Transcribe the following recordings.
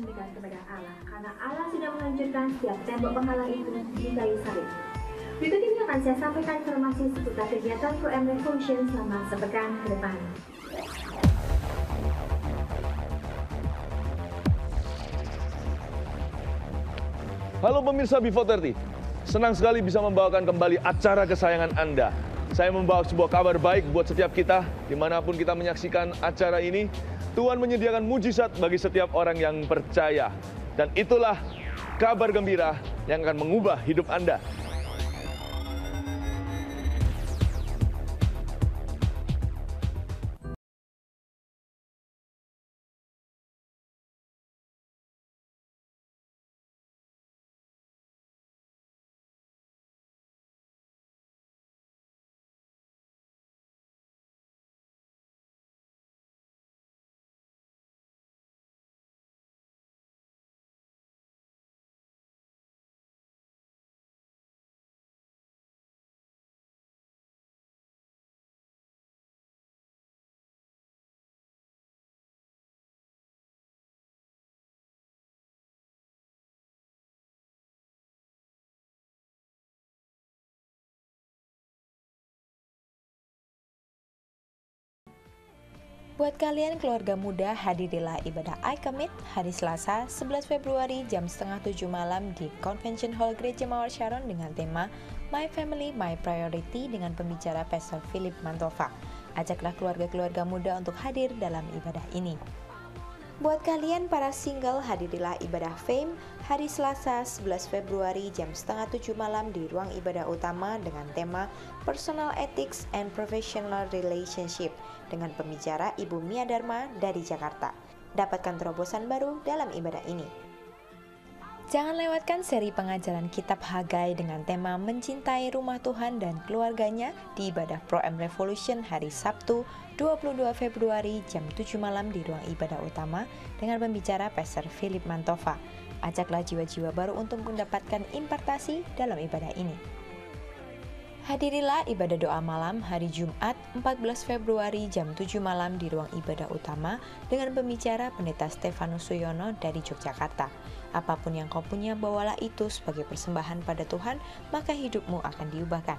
mendekat kepada Allah, karena Allah sudah menghancurkan setiap tembok penghalang itu di kayu salib. Berikut ini akan saya sampaikan informasi seputar kegiatan Pro M Revolution selama sepekan ke depan. Halo pemirsa Before 30, senang sekali bisa membawakan kembali acara kesayangan Anda. Saya membawa sebuah kabar baik buat setiap kita, dimanapun kita menyaksikan acara ini. Tuhan menyediakan mujizat bagi setiap orang yang percaya. Dan itulah kabar gembira yang akan mengubah hidup Anda. Buat kalian keluarga muda, hadirilah ibadah I Commit hari Selasa 11 Februari jam 6:30 malam di Convention Hall Gereja Mawar Sharon dengan tema My Family, My Priority dengan pembicara Pastor Philip Mantova. Ajaklah keluarga-keluarga muda untuk hadir dalam ibadah ini. Buat kalian para single, hadirilah ibadah Fame hari Selasa 11 Februari jam 6:30 malam di ruang ibadah utama dengan tema Personal Ethics and Professional Relationship dengan pembicara Ibu Mia Dharma dari Jakarta. Dapatkan terobosan baru dalam ibadah ini. Jangan lewatkan seri pengajaran kitab Hagai dengan tema Mencintai Rumah Tuhan dan Keluarganya di ibadah Pro M Revolution hari Sabtu 22 Februari jam 7 malam di ruang ibadah utama dengan pembicara Pastor Philip Mantova. Ajaklah jiwa-jiwa baru untuk mendapatkan impartasi dalam ibadah ini. Hadirilah ibadah doa malam hari Jumat 14 Februari jam 7 malam di ruang ibadah utama dengan pembicara Pendeta Stefanus Suyono dari Yogyakarta. Apapun yang kau punya, bawalah itu sebagai persembahan pada Tuhan, maka hidupmu akan diubahkan.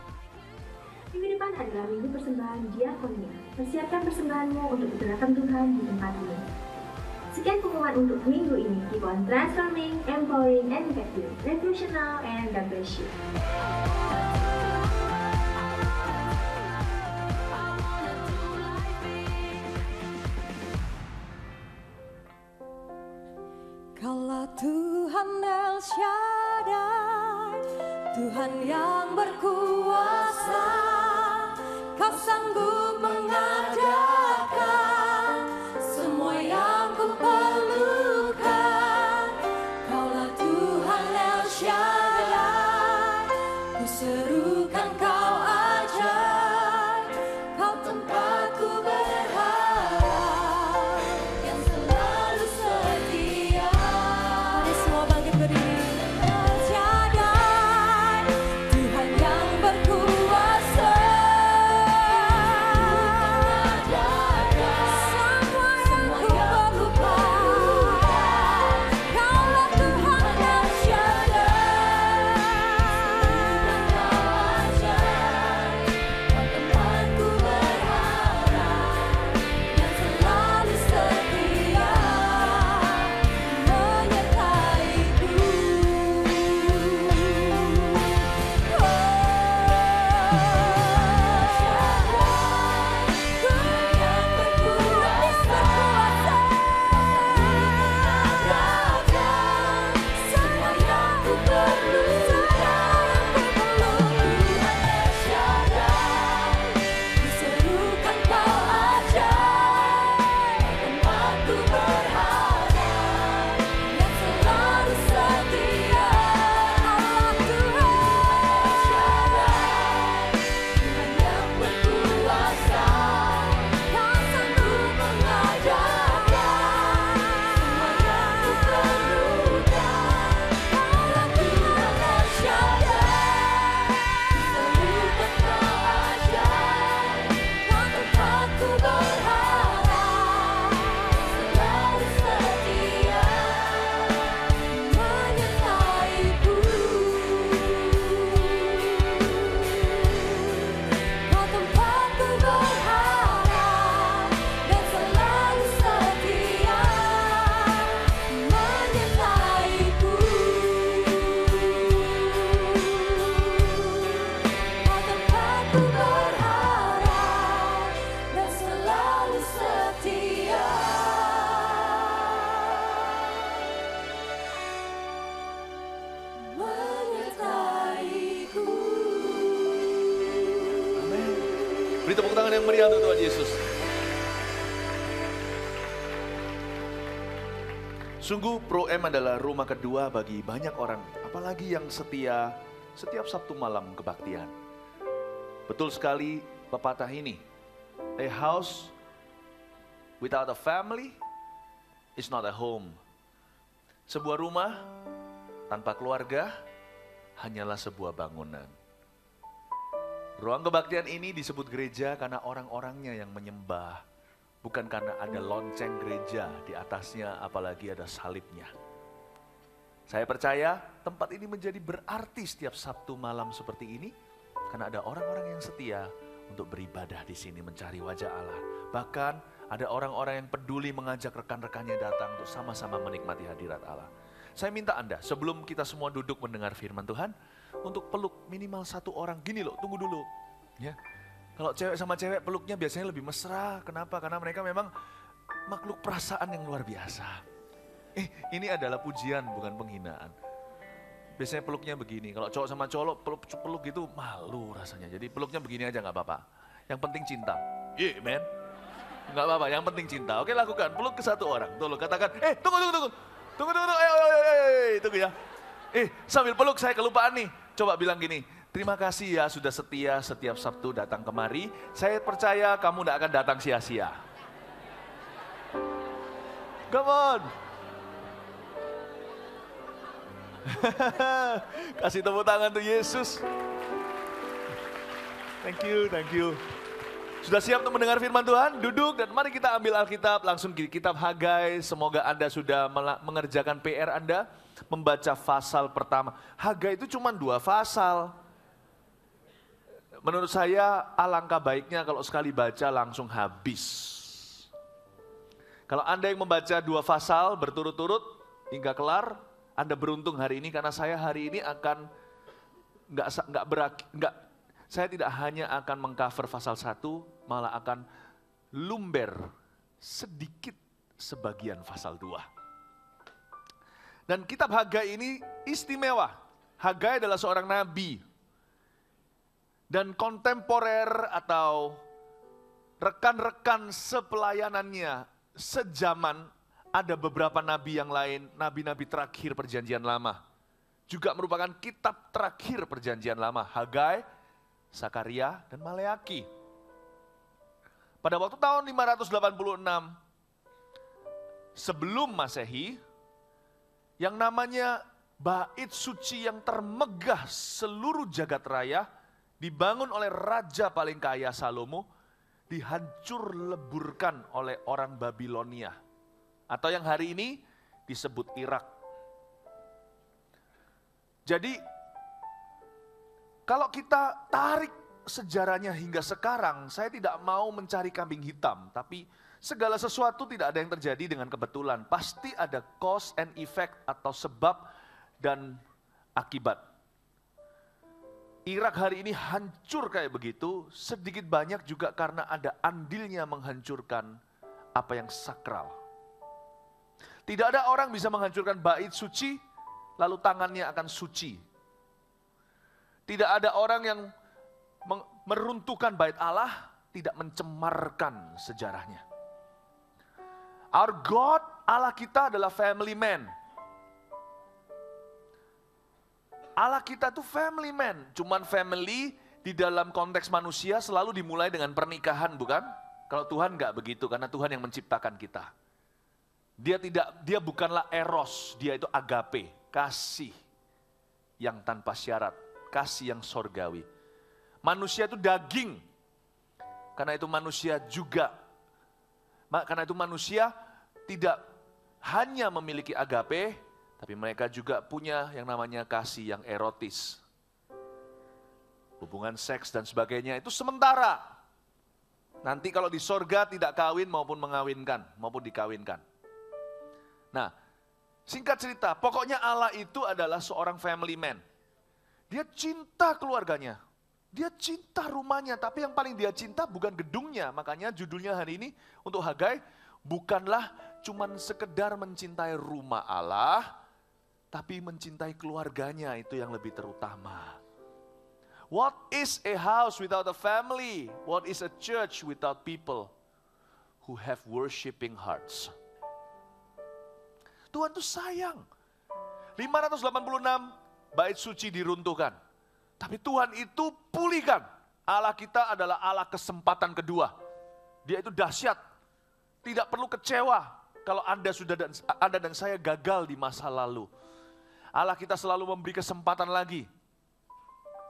Minggu depan adalah minggu persembahan diakonia. Persiapkan persembahanmu untuk digerakkan Tuhan di tempat ini. Sekian pengumuman untuk minggu ini. Keep on transforming, empowering, and effective. Revolutional, and God bless you. Kaulah Tuhan El Shaddai, Tuhan yang berkuasa, Kau sanggup mengadakan semua yang ku perlukan. Kaulah Tuhan El Shaddai, ku serukan Kau ajaib, Kau tempatku berharap yang selalu setia. Mari semua bangkit berdiri. El Shaddai, Tuhan yang berkuasa, Beri tepuk tangan yang meriah untuk Tuhan Yesus. Sungguh Pro M adalah rumah kedua bagi banyak orang, apalagi yang setia setiap Sabtu malam kebaktian. Betul sekali pepatah ini, a house without a family is not a home. Sebuah rumah tanpa keluarga hanyalah sebuah bangunan. Ruang kebaktian ini disebut gereja karena orang-orangnya yang menyembah. Bukan karena ada lonceng gereja di atasnya, apalagi ada salibnya. Saya percaya tempat ini menjadi berarti setiap Sabtu malam seperti ini, karena ada orang-orang yang setia untuk beribadah di sini mencari wajah Allah. Bahkan ada orang-orang yang peduli mengajak rekan-rekannya datang untuk sama-sama menikmati hadirat Allah. Saya minta Anda, sebelum kita semua duduk mendengar firman Tuhan, untuk peluk minimal satu orang. Gini loh, tunggu dulu. Ya. Kalau cewek sama cewek peluknya biasanya lebih mesra. Kenapa? Karena mereka memang makhluk perasaan yang luar biasa. Ini adalah pujian, bukan penghinaan. Biasanya peluknya begini. Kalau cowok sama cowok peluk gitu malu rasanya. Jadi peluknya begini aja nggak apa-apa. Yang penting cinta. Iya, men. Nggak apa-apa, yang penting cinta. Oke, lakukan. Peluk ke satu orang. Tolong katakan, tunggu. Tunggu, tunggu ya. Sambil peluk saya kelupaan nih. Coba bilang gini. Terima kasih ya sudah setia setiap Sabtu datang kemari. Saya percaya kamu tidak akan datang sia-sia. Come on. Kasih tepuk tangan untuk Yesus. Thank you. Sudah siap untuk mendengar firman Tuhan? Duduk dan mari kita ambil Alkitab langsung di kitab Hagai. Semoga Anda sudah mengerjakan PR Anda. Membaca pasal pertama. Hagai itu cuma 2 pasal. Menurut saya alangkah baiknya kalau sekali baca langsung habis. Kalau Anda yang membaca 2 pasal berturut-turut hingga kelar, Anda beruntung hari ini karena saya hari ini akan saya tidak hanya akan mengcover pasal 1, malah akan lumber sedikit sebagian pasal 2. Dan kitab Hagai ini istimewa. Hagai adalah seorang nabi. Dan kontemporer atau rekan-rekan sepelayanannya sejaman, ada beberapa nabi yang lain, nabi-nabi terakhir perjanjian lama. Juga merupakan kitab terakhir perjanjian lama, Hagai, Sakaria, dan Maleaki. Pada waktu tahun 586 sebelum Masehi, yang namanya bait suci yang termegah seluruh jagat raya, dibangun oleh raja paling kaya Salomo, dihancur leburkan oleh orang Babilonia. Atau yang hari ini disebut Irak. Jadi, kalau kita tarik sejarahnya hingga sekarang, saya tidak mau mencari kambing hitam, tapi segala sesuatu tidak ada yang terjadi dengan kebetulan. Pasti ada cause and effect atau sebab dan akibat. Irak hari ini hancur kayak begitu, sedikit banyak juga karena ada andilnya menghancurkan apa yang sakral. Tidak ada orang bisa menghancurkan bait suci, lalu tangannya akan suci. Tidak ada orang yang meruntuhkan bait Allah, tidak mencemarkan sejarahnya. Our God, Allah kita adalah family man. Allah kita tuh family man, cuman family di dalam konteks manusia selalu dimulai dengan pernikahan, bukan? Kalau Tuhan enggak begitu, karena Tuhan yang menciptakan kita. Dia bukanlah eros, dia itu agape, kasih yang tanpa syarat, kasih yang sorgawi. Manusia itu daging, karena itu manusia juga, karena itu manusia tidak hanya memiliki agape, tapi mereka juga punya yang namanya kasih yang erotis. Hubungan seks dan sebagainya itu sementara. Nanti kalau di sorga tidak kawin maupun mengawinkan, maupun dikawinkan. Nah, singkat cerita, pokoknya Allah itu adalah seorang family man. Dia cinta keluarganya, dia cinta rumahnya, tapi yang paling dia cinta bukan gedungnya. Makanya judulnya hari ini untuk Hagai, bukanlah cuman sekedar mencintai rumah Allah, tapi mencintai keluarganya itu yang lebih terutama. What is a house without a family? What is a church without people who have worshiping hearts? Tuhan tuh sayang. 586 bait suci diruntuhkan. Tapi Tuhan itu pulihkan. Allah kita adalah Allah kesempatan kedua. Dia itu dahsyat. Tidak perlu kecewa kalau Anda dan saya gagal di masa lalu. Allah kita selalu memberi kesempatan lagi.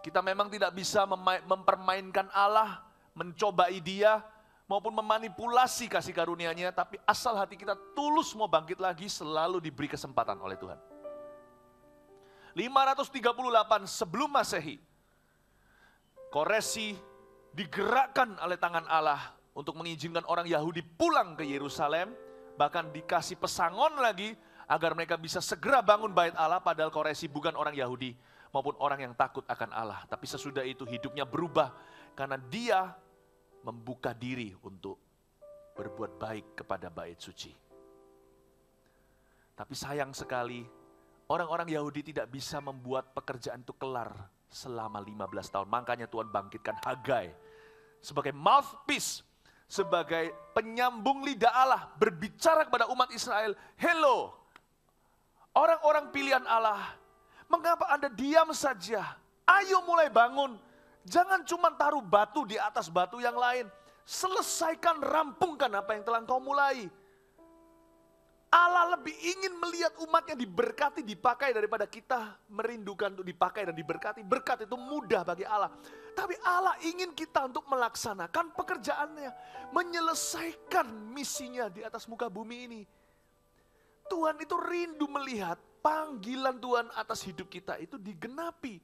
Kita memang tidak bisa mempermainkan Allah, mencobai Dia, maupun memanipulasi kasih karunia-Nya, tapi asal hati kita tulus mau bangkit lagi, selalu diberi kesempatan oleh Tuhan. 538 sebelum Masehi, Koresi digerakkan oleh tangan Allah untuk mengizinkan orang Yahudi pulang ke Yerusalem, bahkan dikasih pesangon lagi agar mereka bisa segera bangun bait Allah, padahal Koresi bukan orang Yahudi maupun orang yang takut akan Allah. Tapi sesudah itu hidupnya berubah karena dia membuka diri untuk berbuat baik kepada bait suci. Tapi sayang sekali, orang-orang Yahudi tidak bisa membuat pekerjaan itu kelar selama 15 tahun. Makanya Tuhan bangkitkan Hagai sebagai mouthpiece, sebagai penyambung lidah Allah, berbicara kepada umat Israel. Hello, orang-orang pilihan Allah, mengapa Anda diam saja? Ayo mulai bangun. Jangan cuma taruh batu di atas batu yang lain. Selesaikan, rampungkan apa yang telah kau mulai. Allah lebih ingin melihat umatnya diberkati, dipakai daripada kita merindukan untuk dipakai dan diberkati. Berkat itu mudah bagi Allah. Tapi Allah ingin kita untuk melaksanakan pekerjaannya. Menyelesaikan misinya di atas muka bumi ini. Tuhan itu rindu melihat panggilan Tuhan atas hidup kita itu digenapi.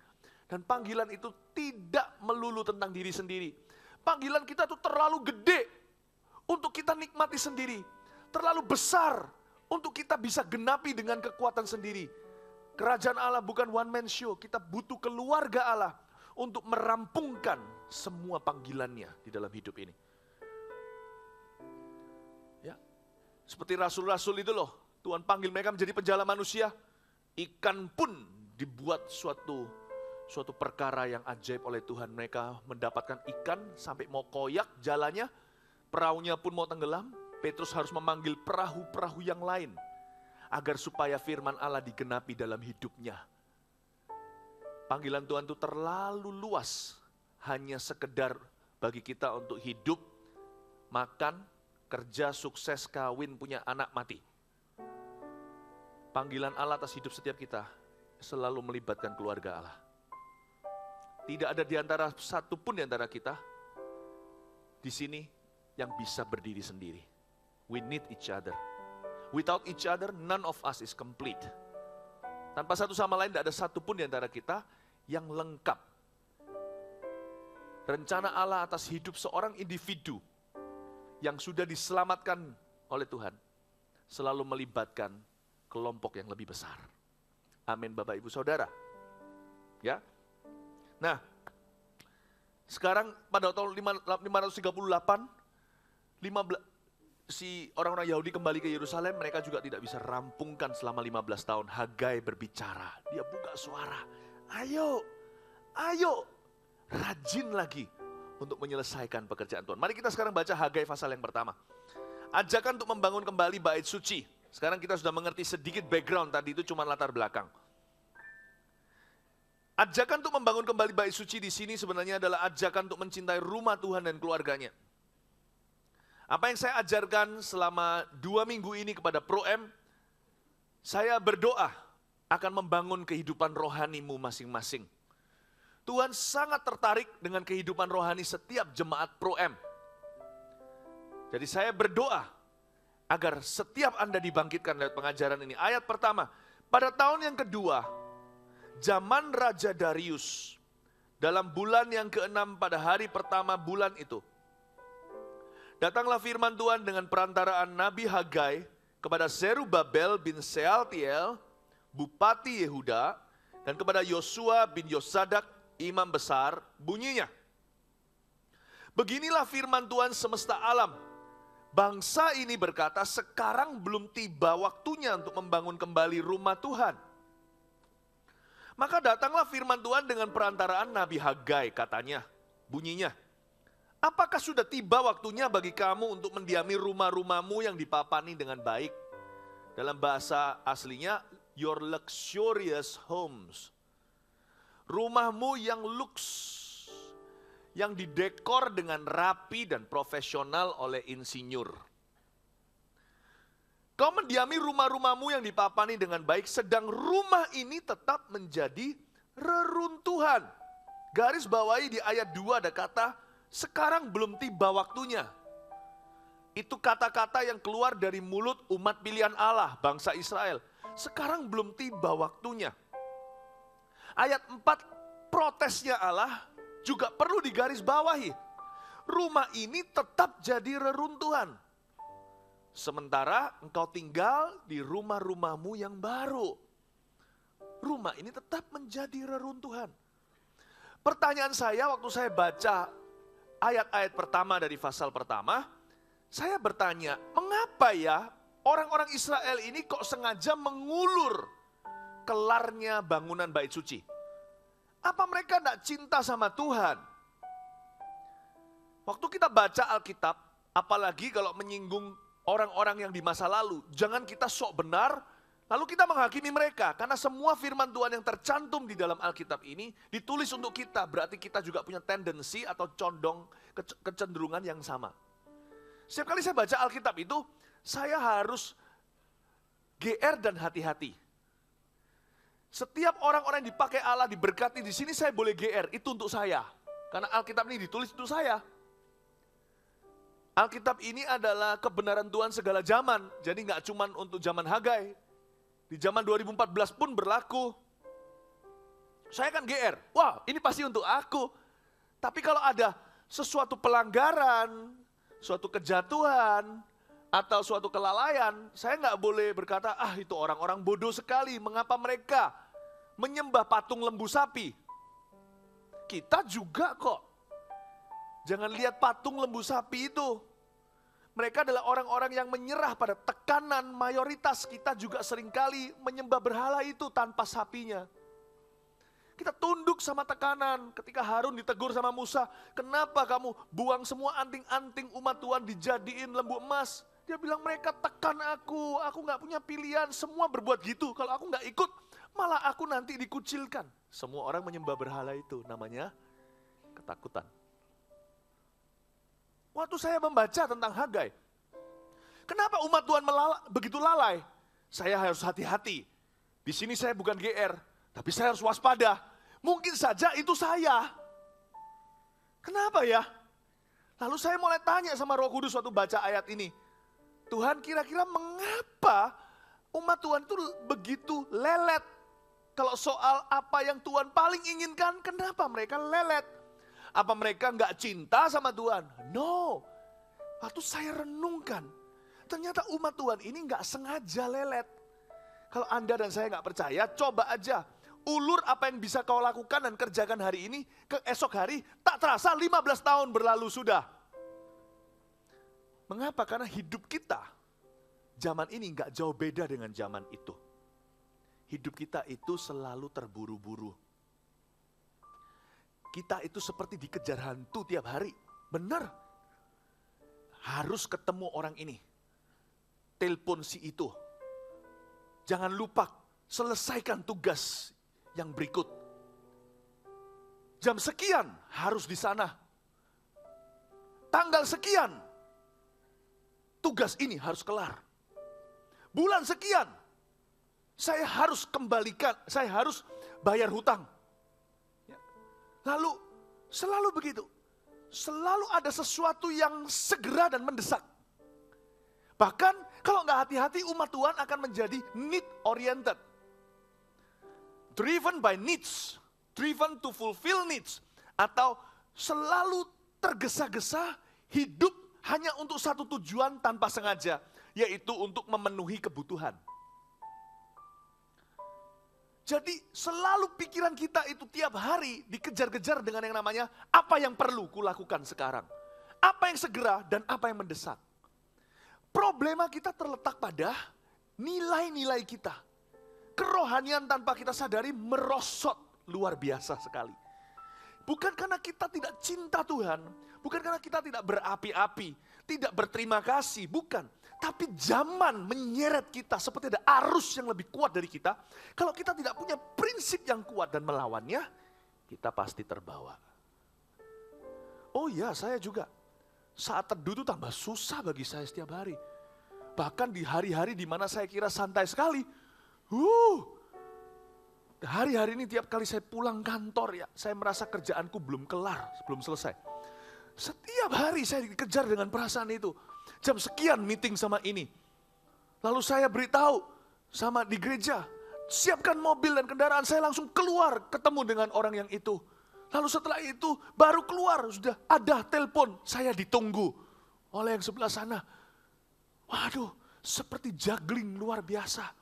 Dan panggilan itu tidak melulu tentang diri sendiri. Panggilan kita itu terlalu gede untuk kita nikmati sendiri. Terlalu besar untuk kita bisa genapi dengan kekuatan sendiri. Kerajaan Allah bukan one man show. Kita butuh keluarga Allah untuk merampungkan semua panggilannya di dalam hidup ini. Ya, seperti rasul-rasul itu loh. Tuhan panggil mereka menjadi penjala manusia. Ikan pun dibuat suatu perkara yang ajaib oleh Tuhan. Mereka mendapatkan ikan sampai mau koyak jalannya. Perahunya pun mau tenggelam. Petrus harus memanggil perahu-perahu yang lain. Agar supaya firman Allah digenapi dalam hidupnya. Panggilan Tuhan itu terlalu luas. Hanya sekedar bagi kita untuk hidup, makan, kerja, sukses, kawin, punya anak, mati. Panggilan Allah atas hidup setiap kita selalu melibatkan keluarga Allah. Tidak ada di antara satu pun di antara kita di sini yang bisa berdiri sendiri. We need each other. Without each other, none of us is complete. Tanpa satu sama lain, tidak ada satu pun di antara kita yang lengkap. Rencana Allah atas hidup seorang individu yang sudah diselamatkan oleh Tuhan selalu melibatkan kelompok yang lebih besar. Amin, Bapak Ibu Saudara. Ya. Nah, sekarang pada tahun 538, si orang-orang Yahudi kembali ke Yerusalem, mereka juga tidak bisa rampungkan selama 15 tahun. Hagai berbicara, dia buka suara. Ayo, rajin lagi untuk menyelesaikan pekerjaan Tuhan. Mari kita sekarang baca Hagai pasal yang pertama. Ajakan untuk membangun kembali bait suci. Sekarang kita sudah mengerti sedikit background, tadi itu cuma latar belakang. Ajakan untuk membangun kembali bait suci di sini sebenarnya adalah ajakan untuk mencintai rumah Tuhan dan keluarganya. Apa yang saya ajarkan selama 2 minggu ini kepada Pro-M, saya berdoa akan membangun kehidupan rohanimu masing-masing. Tuhan sangat tertarik dengan kehidupan rohani setiap jemaat Pro-M. Jadi saya berdoa agar setiap Anda dibangkitkan lewat pengajaran ini. Ayat pertama, pada tahun yang kedua, zaman Raja Darius, dalam bulan yang ke-6 pada hari pertama bulan itu, datanglah firman Tuhan dengan perantaraan Nabi Hagai kepada Zerubabel bin Sealtiel, Bupati Yehuda, dan kepada Yosua bin Yosadak, imam besar, bunyinya. Beginilah firman Tuhan semesta alam. Bangsa ini berkata, sekarang belum tiba waktunya untuk membangun kembali rumah Tuhan. Maka datanglah firman Tuhan dengan perantaraan Nabi Hagai, katanya, bunyinya, apakah sudah tiba waktunya bagi kamu untuk mendiami rumah-rumahmu yang dipapani dengan baik? Dalam bahasa aslinya, your luxurious homes. Rumahmu yang luks, yang didekor dengan rapi dan profesional oleh insinyur. Kau mendiami rumah-rumahmu yang dipapani dengan baik, sedang rumah ini tetap menjadi reruntuhan. Garis bawahi di ayat 2 ada kata, sekarang belum tiba waktunya. Itu kata-kata yang keluar dari mulut umat pilihan Allah, bangsa Israel. Sekarang belum tiba waktunya. Ayat 4, protesnya Allah juga perlu digarisbawahi. Rumah ini tetap jadi reruntuhan. Sementara engkau tinggal di rumah-rumahmu yang baru. Rumah ini tetap menjadi reruntuhan. Pertanyaan saya waktu saya baca ayat-ayat pertama dari pasal pertama, saya bertanya, mengapa ya orang-orang Israel ini kok sengaja mengulur kelarnya bangunan bait suci? Apa mereka tidak cinta sama Tuhan? Waktu kita baca Alkitab, apalagi kalau menyinggung orang-orang yang di masa lalu, jangan kita sok benar, lalu kita menghakimi mereka. Karena semua firman Tuhan yang tercantum di dalam Alkitab ini ditulis untuk kita, berarti kita juga punya tendensi atau condong kecenderungan yang sama. Setiap kali saya baca Alkitab itu, saya harus GR dan hati-hati. Setiap orang-orang yang dipakai Allah, diberkati di sini saya boleh GR, itu untuk saya. Karena Alkitab ini ditulis untuk saya. Alkitab ini adalah kebenaran Tuhan segala zaman. Jadi nggak cuma untuk zaman Hagai. Di zaman 2014 pun berlaku. Saya kan GR, wah ini pasti untuk aku. Tapi kalau ada sesuatu pelanggaran, suatu kejatuhan, atau suatu kelalaian, saya nggak boleh berkata, ah itu orang-orang bodoh sekali, mengapa mereka menyembah patung lembu sapi? Kita juga kok. Jangan lihat patung lembu sapi itu. Mereka adalah orang-orang yang menyerah pada tekanan mayoritas. Kita juga seringkali menyembah berhala itu tanpa sapinya. Kita tunduk sama tekanan. Ketika Harun ditegur sama Musa, kenapa kamu buang semua anting-anting umat Tuhan dijadiin lembu emas? Dia bilang mereka tekan aku gak punya pilihan, semua berbuat gitu. Kalau aku gak ikut, malah aku nanti dikucilkan. Semua orang menyembah berhala itu, namanya ketakutan. Waktu saya membaca tentang Hagai, kenapa umat Tuhan begitu lalai? Saya harus hati-hati. Di sini saya bukan GR, tapi saya harus waspada. Mungkin saja itu saya. Kenapa ya? Lalu saya mulai tanya sama Roh Kudus waktu baca ayat ini. Tuhan, kira-kira mengapa umat Tuhan itu begitu lelet? Kalau soal apa yang Tuhan paling inginkan, kenapa mereka lelet? Apa mereka nggak cinta sama Tuhan? No. Waktu saya renungkan, ternyata umat Tuhan ini nggak sengaja lelet. Kalau Anda dan saya nggak percaya, coba aja. Ulur apa yang bisa kau lakukan dan kerjakan hari ini, ke esok hari, tak terasa 15 tahun berlalu sudah. Mengapa? Karena hidup kita, zaman ini nggak jauh beda dengan zaman itu. Hidup kita itu selalu terburu-buru. Kita itu seperti dikejar hantu tiap hari. Benar. Harus ketemu orang ini. Telepon si itu. Jangan lupa selesaikan tugas yang berikut. Jam sekian harus di sana. Tanggal sekian tugas ini harus kelar. Bulan sekian saya harus kembalikan, saya harus bayar hutang. Lalu selalu begitu. Selalu ada sesuatu yang segera dan mendesak. Bahkan kalau nggak hati-hati umat Tuhan akan menjadi need oriented. Driven by needs. Driven to fulfill needs. Atau selalu tergesa-gesa hidup hanya untuk satu tujuan tanpa sengaja. Yaitu untuk memenuhi kebutuhan. Jadi selalu pikiran kita itu tiap hari dikejar-kejar dengan yang namanya apa yang perlu kulakukan sekarang. Apa yang segera dan apa yang mendesak. Problema kita terletak pada nilai-nilai kita. kerohanian tanpa kita sadari merosot luar biasa sekali. Bukan karena kita tidak cinta Tuhan, bukan karena kita tidak berapi-api, tidak berterima kasih, bukan. Tapi zaman menyeret kita seperti ada arus yang lebih kuat dari kita. Kalau kita tidak punya prinsip yang kuat dan melawannya, kita pasti terbawa. Oh ya, saya juga. Saat teduh itu tambah susah bagi saya setiap hari. Bahkan di hari-hari di mana saya kira santai sekali. Hari-hari ini tiap kali saya pulang kantor ya, saya merasa kerjaanku belum kelar, belum selesai. Setiap hari saya dikejar dengan perasaan itu. Jam sekian meeting sama ini. Lalu saya beritahu sama di gereja, siapkan mobil dan kendaraan, saya langsung keluar ketemu dengan orang yang itu. Lalu setelah itu baru keluar, sudah ada telepon, saya ditunggu oleh yang sebelah sana. Waduh, seperti juggling luar biasa.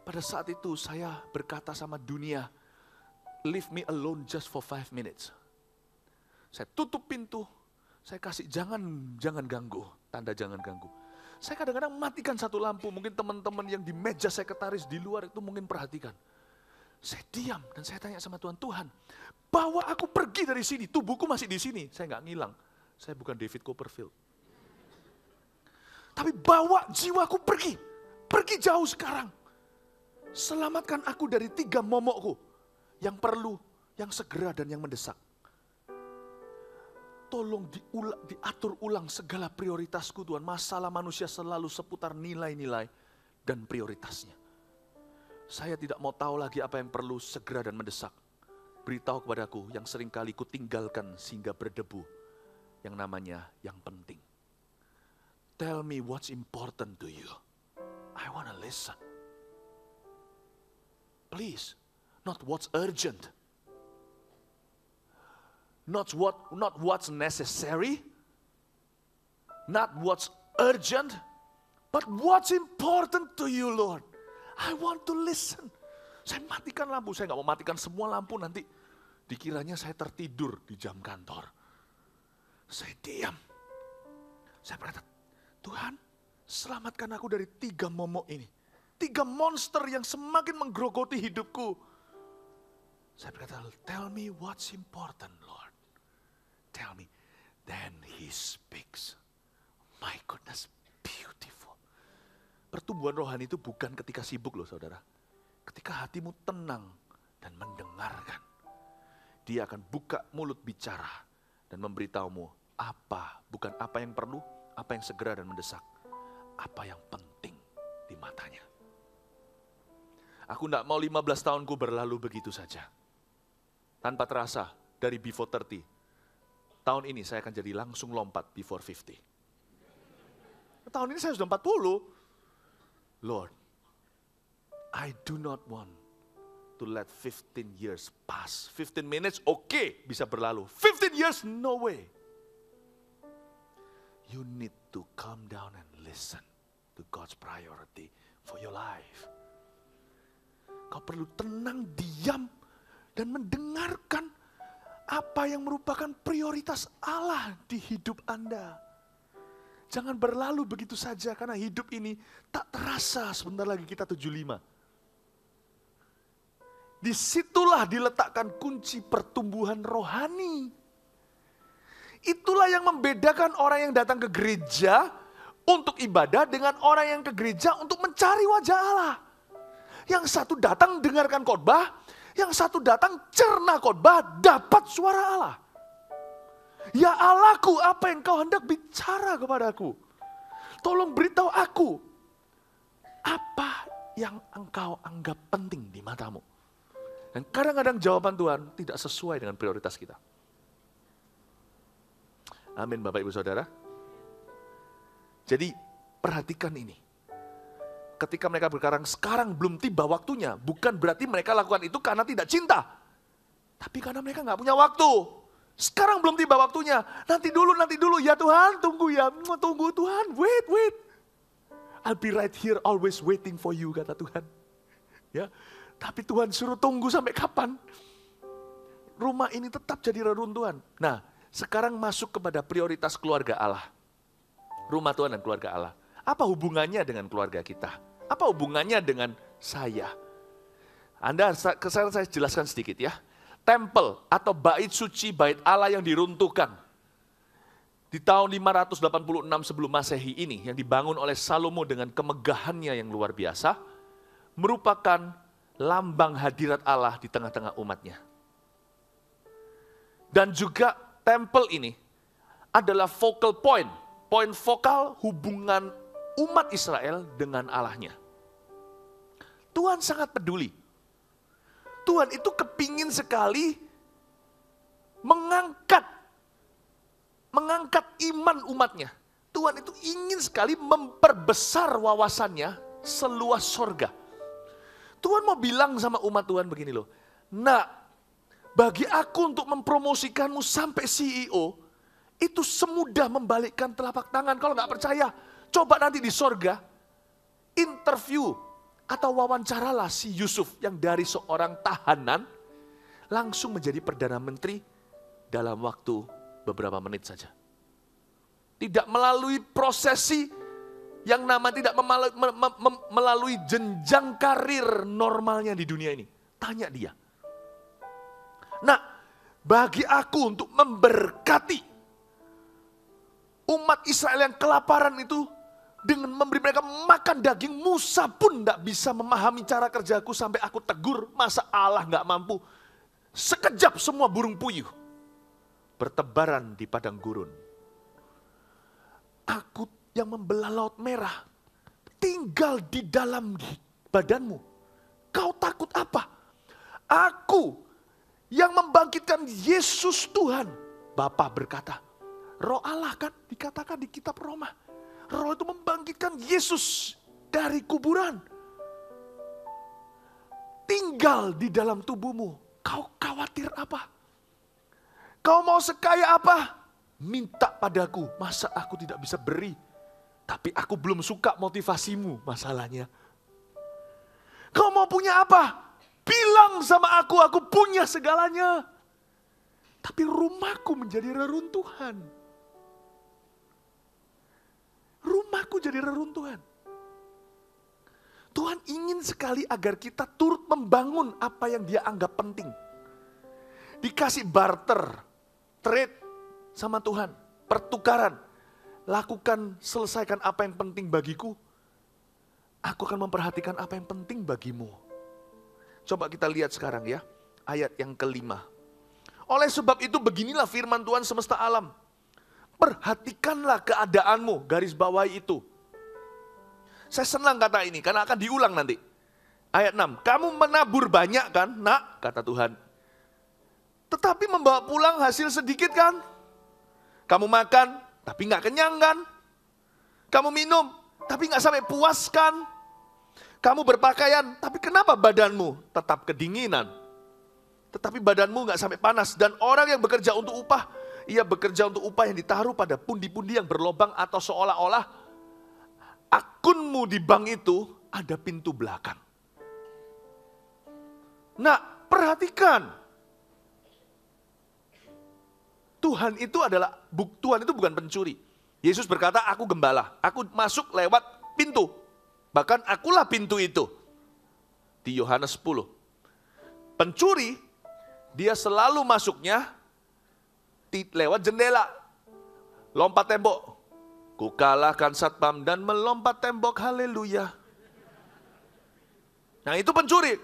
Pada saat itu saya berkata sama dunia, leave me alone just for 5 minutes. Saya tutup pintu, saya kasih jangan ganggu, tanda jangan ganggu. Saya kadang-kadang matikan satu lampu, mungkin teman-teman yang di meja sekretaris di luar itu mungkin perhatikan. Saya diam dan saya tanya sama Tuhan, Tuhan, bawa aku pergi dari sini, tubuhku masih di sini, saya nggak ngilang. Saya bukan David Copperfield. Tapi bawa jiwaku pergi jauh sekarang. Selamatkan aku dari 3 momokku yang perlu, yang segera dan yang mendesak. Tolong diatur ulang segala prioritasku Tuhan. Masalah manusia selalu seputar nilai-nilai dan prioritasnya. Saya tidak mau tahu lagi apa yang perlu segera dan mendesak. Beritahu kepadaku yang seringkali ku tinggalkan sehingga berdebu. Yang namanya yang penting. Tell me what's important to you. I want to listen. Please, not what's urgent. Not what's necessary. Not what's urgent. But what's important to you, Lord. I want to listen. Saya matikan lampu, saya nggak mau matikan semua lampu nanti. Dikiranya saya tertidur di jam kantor. Saya diam. Saya berkata, Tuhan, selamatkan aku dari 3 momok ini. 3 monster yang semakin menggerogoti hidupku. Saya berkata, tell me what's important, Lord. Tell me. Then he speaks. My goodness, beautiful. Pertumbuhan rohani itu bukan ketika sibuk loh saudara. Ketika hatimu tenang dan mendengarkan. Dia akan buka mulut bicara dan memberitahumu apa, bukan apa yang perlu, apa yang segera dan mendesak. Apa yang penting di matanya. Aku tidak mau 15 tahunku berlalu begitu saja. Tanpa terasa dari before 30. Tahun ini saya akan jadi langsung lompat before 50. Tahun ini saya sudah 40. Lord, I do not want to let 15 years pass. 15 minutes okay, bisa berlalu. 15 years no way. You need to calm down and listen to God's priority for your life. Kau perlu tenang, diam, dan mendengarkan apa yang merupakan prioritas Allah di hidup Anda. Jangan berlalu begitu saja, karena hidup ini tak terasa sebentar lagi kita 75. Disitulah diletakkan kunci pertumbuhan rohani. Itulah yang membedakan orang yang datang ke gereja untuk ibadah dengan orang yang ke gereja untuk mencari wajah Allah. Yang satu datang dengarkan khotbah, yang satu datang cerna khotbah, dapat suara Allah. Ya Allahku, apa yang kau hendak bicara kepadaku? Tolong beritahu aku, apa yang engkau anggap penting di matamu? Dan kadang-kadang jawaban Tuhan tidak sesuai dengan prioritas kita. Amin Bapak Ibu Saudara. Jadi perhatikan ini. Ketika mereka berkata sekarang belum tiba waktunya, bukan berarti mereka lakukan itu karena tidak cinta. Tapi karena mereka nggak punya waktu. Sekarang belum tiba waktunya. Nanti dulu. Ya Tuhan, tunggu ya. Tunggu Tuhan, wait. I'll be right here always waiting for you, kata Tuhan. Ya, tapi Tuhan suruh tunggu sampai kapan? Rumah ini tetap jadi reruntuhan. Nah, sekarang masuk kepada prioritas keluarga Allah. Rumah Tuhan dan keluarga Allah. Apa hubungannya dengan keluarga kita? Apa hubungannya dengan saya? Sekarang saya jelaskan sedikit ya. Tempel atau bait suci, bait Allah yang diruntuhkan di tahun 586 sebelum Masehi ini, yang dibangun oleh Salomo dengan kemegahannya yang luar biasa, merupakan lambang hadirat Allah di tengah-tengah umatnya. Dan juga tempel ini adalah focal point, poin vokal hubungan umat Israel dengan Allahnya. Tuhan sangat peduli. Tuhan itu kepingin sekali mengangkat iman umatnya. Tuhan itu ingin sekali memperbesar wawasannya seluas sorga. Tuhan mau bilang sama umat Tuhan begini loh, nak, bagi aku untuk mempromosikanmu sampai CEO, itu semudah membalikkan telapak tangan. Kalau nggak percaya, coba nanti di sorga, interview atau wawancaralah si Yusuf yang dari seorang tahanan langsung menjadi Perdana Menteri dalam waktu beberapa menit saja. Tidak melalui prosesi yang tidak melalui jenjang karir normalnya di dunia ini. Tanya dia. Nah, bagi aku untuk memberkati umat Israel yang kelaparan itu, dengan memberi mereka makan daging, Musa pun tidak bisa memahami cara kerjaku sampai aku tegur, masa Allah nggak mampu. Sekejap semua burung puyuh bertebaran di padang gurun. Aku yang membelah laut merah tinggal di dalam badanmu. Kau takut apa? Aku yang membangkitkan Yesus Tuhan. Bapa berkata, Roh Allah kan dikatakan di kitab Roma. Roh itu membangkitkan Yesus dari kuburan. Tinggal di dalam tubuhmu. Kau khawatir apa? Kau mau sekaya apa? Minta padaku. Masa aku tidak bisa beri? Tapi aku belum suka motivasimu, masalahnya. Kau mau punya apa? Bilang sama aku punya segalanya. Tapi rumahku menjadi reruntuhan. Rumahku jadi reruntuhan. Tuhan ingin sekali agar kita turut membangun apa yang Dia anggap penting. Dikasih barter, trade sama Tuhan, pertukaran. Lakukan, selesaikan apa yang penting bagiku. Aku akan memperhatikan apa yang penting bagimu. Coba kita lihat sekarang ya, ayat yang kelima. Oleh sebab itu beginilah firman Tuhan semesta alam. Perhatikanlah keadaanmu, garis bawahi itu. Saya senang kata ini, karena akan diulang nanti. Ayat 6, kamu menabur banyak kan, nak, kata Tuhan. Tetapi membawa pulang hasil sedikit kan? Kamu makan, tapi gak kenyang kan? Kamu minum, tapi gak sampai puas kan? Kamu berpakaian, tapi kenapa badanmu tetap kedinginan? Tetapi badanmu gak sampai panas. Dan orang yang bekerja untuk upah, ia bekerja untuk upah yang ditaruh pada pundi-pundi yang berlobang, atau seolah-olah akunmu di bank itu ada pintu belakang. Nah, perhatikan. Tuhan itu bukan pencuri. Yesus berkata, aku gembala, aku masuk lewat pintu. Bahkan akulah pintu itu. Di Yohanes 10. Pencuri, dia selalu masuknya lewat jendela, lompat tembok. Ku kalahkan satpam dan melompat tembok, haleluya. Nah itu pencuri.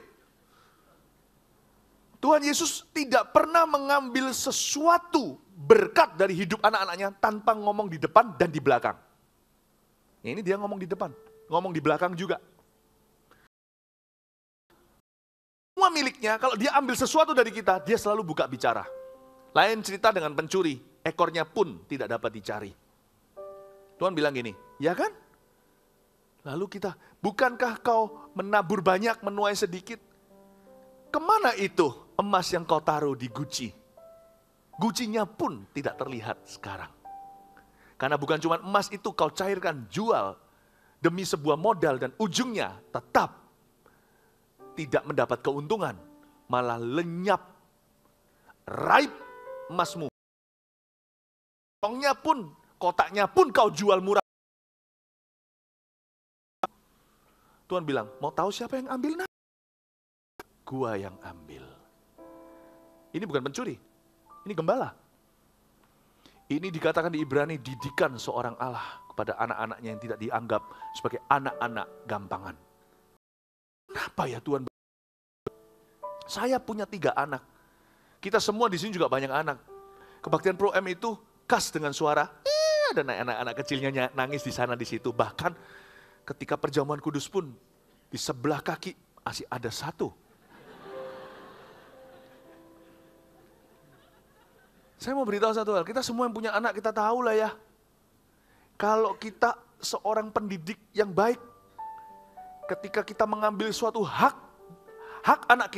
Tuhan Yesus tidak pernah mengambil sesuatu berkat dari hidup anak-anaknya tanpa ngomong di depan dan di belakang. Ini dia ngomong di depan, ngomong di belakang juga. Semua miliknya, kalau dia ambil sesuatu dari kita, dia selalu buka bicara. Lain cerita dengan pencuri, ekornya pun tidak dapat dicari. Tuhan bilang gini, ya kan? Lalu kita, bukankah kau menabur banyak, menuai sedikit? Kemana itu emas yang kau taruh di guci? Gucinya pun tidak terlihat sekarang. Karena bukan cuma emas itu kau cairkan, jual demi sebuah modal dan ujungnya tetap tidak mendapat keuntungan, malah lenyap, raib emasmu. Tongnya pun, kotaknya pun kau jual murah. Tuhan bilang, mau tahu siapa yang ambil? gua yang ambil. Ini bukan pencuri, ini gembala. Ini dikatakan di Ibrani, didikan seorang Allah kepada anak-anaknya yang tidak dianggap sebagai anak-anak gampangan. Kenapa ya Tuhan? Saya punya 3 anak. Kita semua di sini juga banyak anak. Kebaktian Pro M itu khas dengan suara, ada anak-anak kecilnya nangis di sana di situ. Bahkan ketika perjamuan kudus pun di sebelah kaki masih ada 1. Saya mau beritahu satu hal, kita semua yang punya anak kita tahu lah ya. Kalau kita seorang pendidik yang baik, ketika kita mengambil suatu hak anak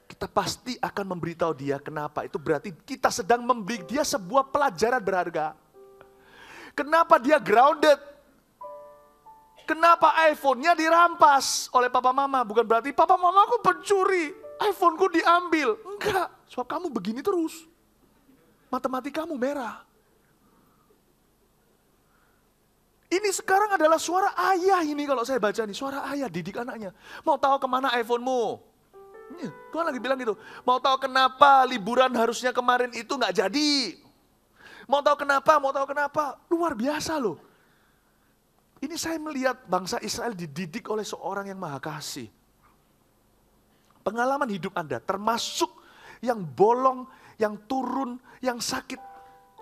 kita pasti akan memberitahu dia kenapa. Itu berarti kita sedang memberi dia sebuah pelajaran berharga. Kenapa dia grounded? Kenapa iPhone-nya dirampas oleh papa mama? Bukan berarti papa mamaku pencuri, iPhone-ku diambil. Enggak, sebab kamu begini terus. Matematikamu merah. Ini sekarang adalah suara ayah ini kalau saya baca nih. Suara ayah didik anaknya. Mau tahu kemana iPhone-mu? Tuhan lagi bilang gitu. Mau tahu kenapa liburan harusnya kemarin itu gak jadi? Mau tahu kenapa? Luar biasa loh. Ini saya melihat bangsa Israel dididik oleh seorang yang maha kasih. Pengalaman hidup Anda termasuk yang bolong, yang turun, yang sakit.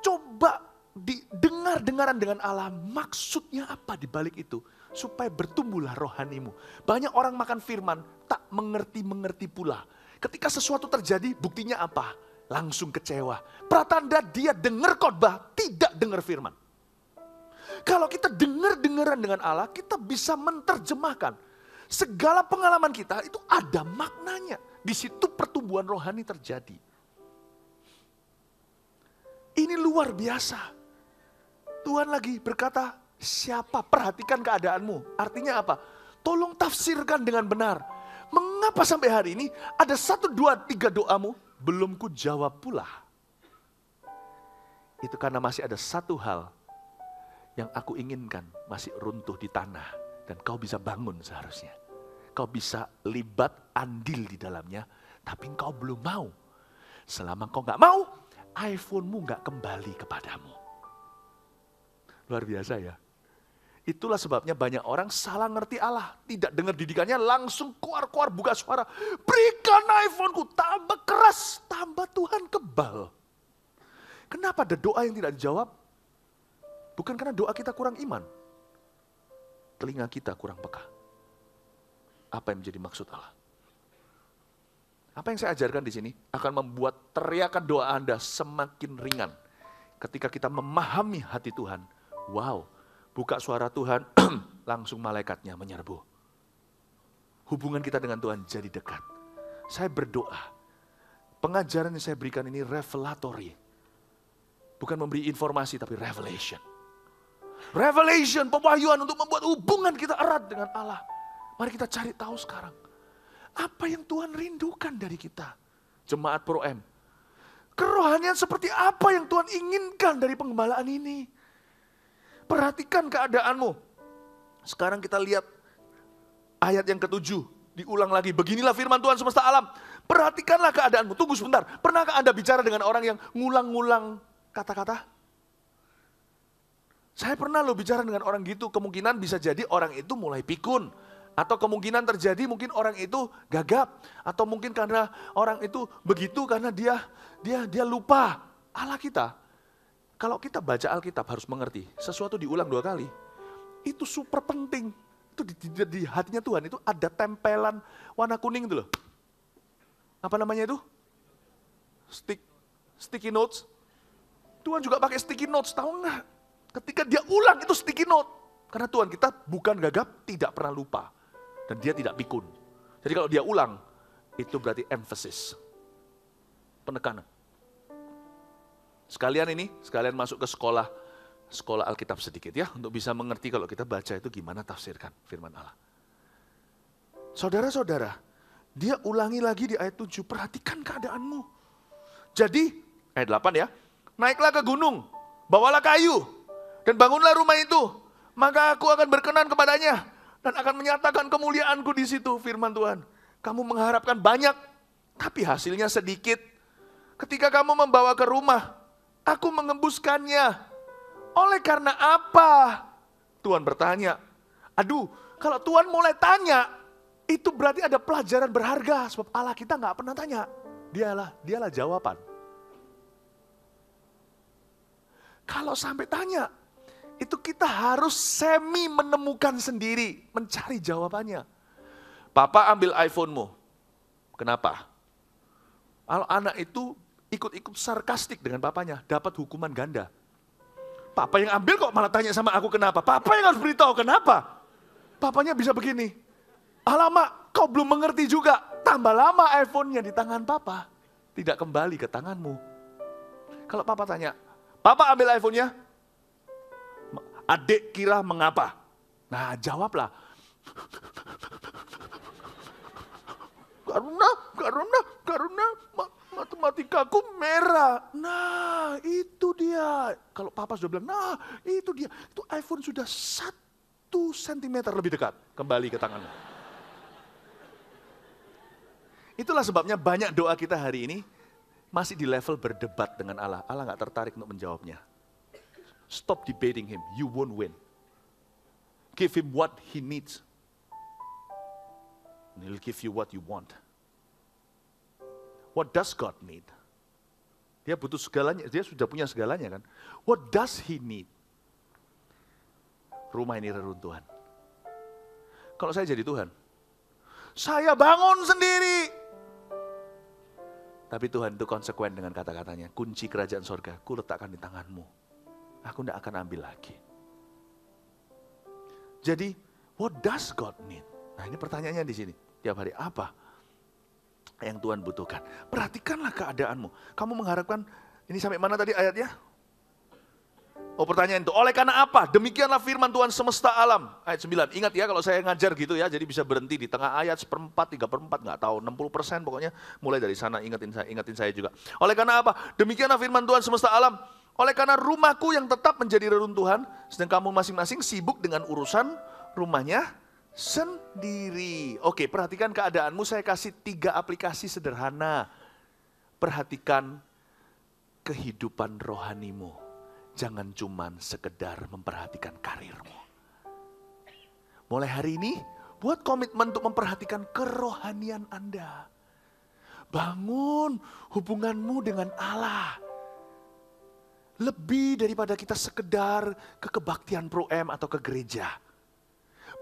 Coba didengar-dengaran dengan Allah. Maksudnya apa di balik itu? Supaya bertumbuhlah rohanimu. Banyak orang makan firman, tak mengerti-mengerti pula. Ketika sesuatu terjadi, buktinya apa? Langsung kecewa. Pratanda dia dengar khotbah, tidak dengar firman. Kalau kita dengar-dengaran dengan Allah, kita bisa menerjemahkan. Segala pengalaman kita itu ada maknanya. Di situ pertumbuhan rohani terjadi. Ini luar biasa. Tuhan lagi berkata, siapa? Perhatikan keadaanmu. Artinya apa? Tolong tafsirkan dengan benar. Mengapa sampai hari ini ada 1, 2, 3 doamu belum ku jawab pula? Itu karena masih ada satu hal yang aku inginkan masih runtuh di tanah. Dan kau bisa bangun seharusnya. Kau bisa libat andil di dalamnya. Tapi kau belum mau. Selama kau gak mau, iPhone-mu gak kembali kepadamu. Luar biasa ya. Itulah sebabnya banyak orang salah ngerti Allah. Tidak dengar didikannya, langsung keluar-keluar buka suara. Berikan iPhone-ku, tambah keras, tambah Tuhan kebal. Kenapa ada doa yang tidak dijawab? Bukan karena doa kita kurang iman. Telinga kita kurang peka. Apa yang menjadi maksud Allah? Apa yang saya ajarkan di sini akan membuat teriakan doa Anda semakin ringan. Ketika kita memahami hati Tuhan, wow, buka suara Tuhan, langsung malaikatnya menyerbu. Hubungan kita dengan Tuhan jadi dekat. Saya berdoa, pengajaran yang saya berikan ini revelatory. Bukan memberi informasi, tapi revelation. Revelation, pewahyuan untuk membuat hubungan kita erat dengan Allah. Mari kita cari tahu sekarang. Apa yang Tuhan rindukan dari kita? Jemaat Pro M. Kerohanian seperti apa yang Tuhan inginkan dari penggembalaan ini? Perhatikan keadaanmu. Sekarang kita lihat ayat yang ke-7. Diulang lagi. Beginilah firman Tuhan semesta alam. Perhatikanlah keadaanmu. Tunggu sebentar. Pernahkah Anda bicara dengan orang yang ngulang-ngulang kata-kata? Saya pernah loh bicara dengan orang gitu. Kemungkinan bisa jadi orang itu mulai pikun. Atau kemungkinan terjadi mungkin orang itu gagap. Atau mungkin karena orang itu begitu karena dia lupa Allah kita. Kalau kita baca Alkitab harus mengerti. Sesuatu diulang 2 kali. Itu super penting. Itu di hatinya Tuhan itu ada tempelan warna kuning itu loh. Apa namanya itu? Sticky notes. Tuhan juga pakai sticky notes, tahu nggak? Ketika dia ulang itu sticky note. Karena Tuhan kita bukan gagap, tidak pernah lupa. Dan dia tidak pikun. Jadi kalau dia ulang, itu berarti emphasis. Penekanan. Sekalian masuk ke sekolah Alkitab sedikit ya. Untuk bisa mengerti kalau kita baca itu gimana tafsirkan firman Allah. Saudara-saudara, dia ulangi lagi di ayat 7. Perhatikan keadaanmu. Jadi, ayat 8 ya. Naiklah ke gunung, bawalah kayu, dan bangunlah rumah itu. Maka aku akan berkenan kepadanya. Dan akan menyatakan kemuliaanku di situ, firman Tuhan. Kamu mengharapkan banyak, tapi hasilnya sedikit. Ketika kamu membawa ke rumah, aku mengembuskannya. Oleh karena apa? Tuhan bertanya. Aduh, kalau Tuhan mulai tanya, itu berarti ada pelajaran berharga. Sebab Allah kita nggak pernah tanya. Dialah jawaban. Kalau sampai tanya, itu kita harus semi menemukan sendiri, mencari jawabannya. Papa ambil iPhone-mu. Kenapa? Kalau anak itu ikut-ikut sarkastik dengan papanya, dapat hukuman ganda. Papa yang ambil kok malah tanya sama aku kenapa? Papa yang harus beritahu kenapa? Papanya bisa begini. Alamak, kau belum mengerti juga. Tambah lama iPhone-nya di tangan papa, tidak kembali ke tanganmu. Kalau papa tanya, papa ambil iPhone-nya? Adik kira mengapa? Nah, jawablah. Karena matematikaku merah. Nah, itu dia. Kalau papa sudah bilang, nah itu dia. Itu iPhone sudah 1 sentimeter lebih dekat kembali ke tanganmu. Itulah sebabnya banyak doa kita hari ini masih di level berdebat dengan Allah. Allah gak tertarik untuk menjawabnya. Stop debating him, you won't win. Give him what he needs. And he'll give you what you want. What does God need? Dia butuh segalanya, dia sudah punya segalanya kan. What does he need? Rumah ini reruntuhan. Kalau saya jadi Tuhan, saya bangun sendiri. Tapi Tuhan itu konsekuen dengan kata-katanya. Kunci kerajaan sorga, ku letakkan di tanganmu. Aku tidak akan ambil lagi. Jadi, what does God need? Nah ini pertanyaannya di sini. Tiap hari apa yang Tuhan butuhkan? Perhatikanlah keadaanmu. Kamu mengharapkan, ini sampai mana tadi ayatnya? Oh pertanyaan itu, oleh karena apa? Demikianlah firman Tuhan semesta alam. Ayat 9, ingat ya kalau saya ngajar gitu ya, jadi bisa berhenti di tengah ayat, 1/4, 3/4, nggak tahu, 60% pokoknya. Mulai dari sana ingatin saya juga. Oleh karena apa? Demikianlah firman Tuhan semesta alam. Oleh karena rumahku yang tetap menjadi reruntuhan, sedang kamu masing-masing sibuk dengan urusan rumahnya sendiri. Oke, perhatikan keadaanmu, saya kasih 3 aplikasi sederhana. Perhatikan kehidupan rohanimu. Jangan cuman sekedar memperhatikan karirmu. Mulai hari ini, buat komitmen untuk memperhatikan kerohanian Anda. Bangun hubunganmu dengan Allah. Lebih daripada kita sekedar ke kebaktian pro-M atau ke gereja.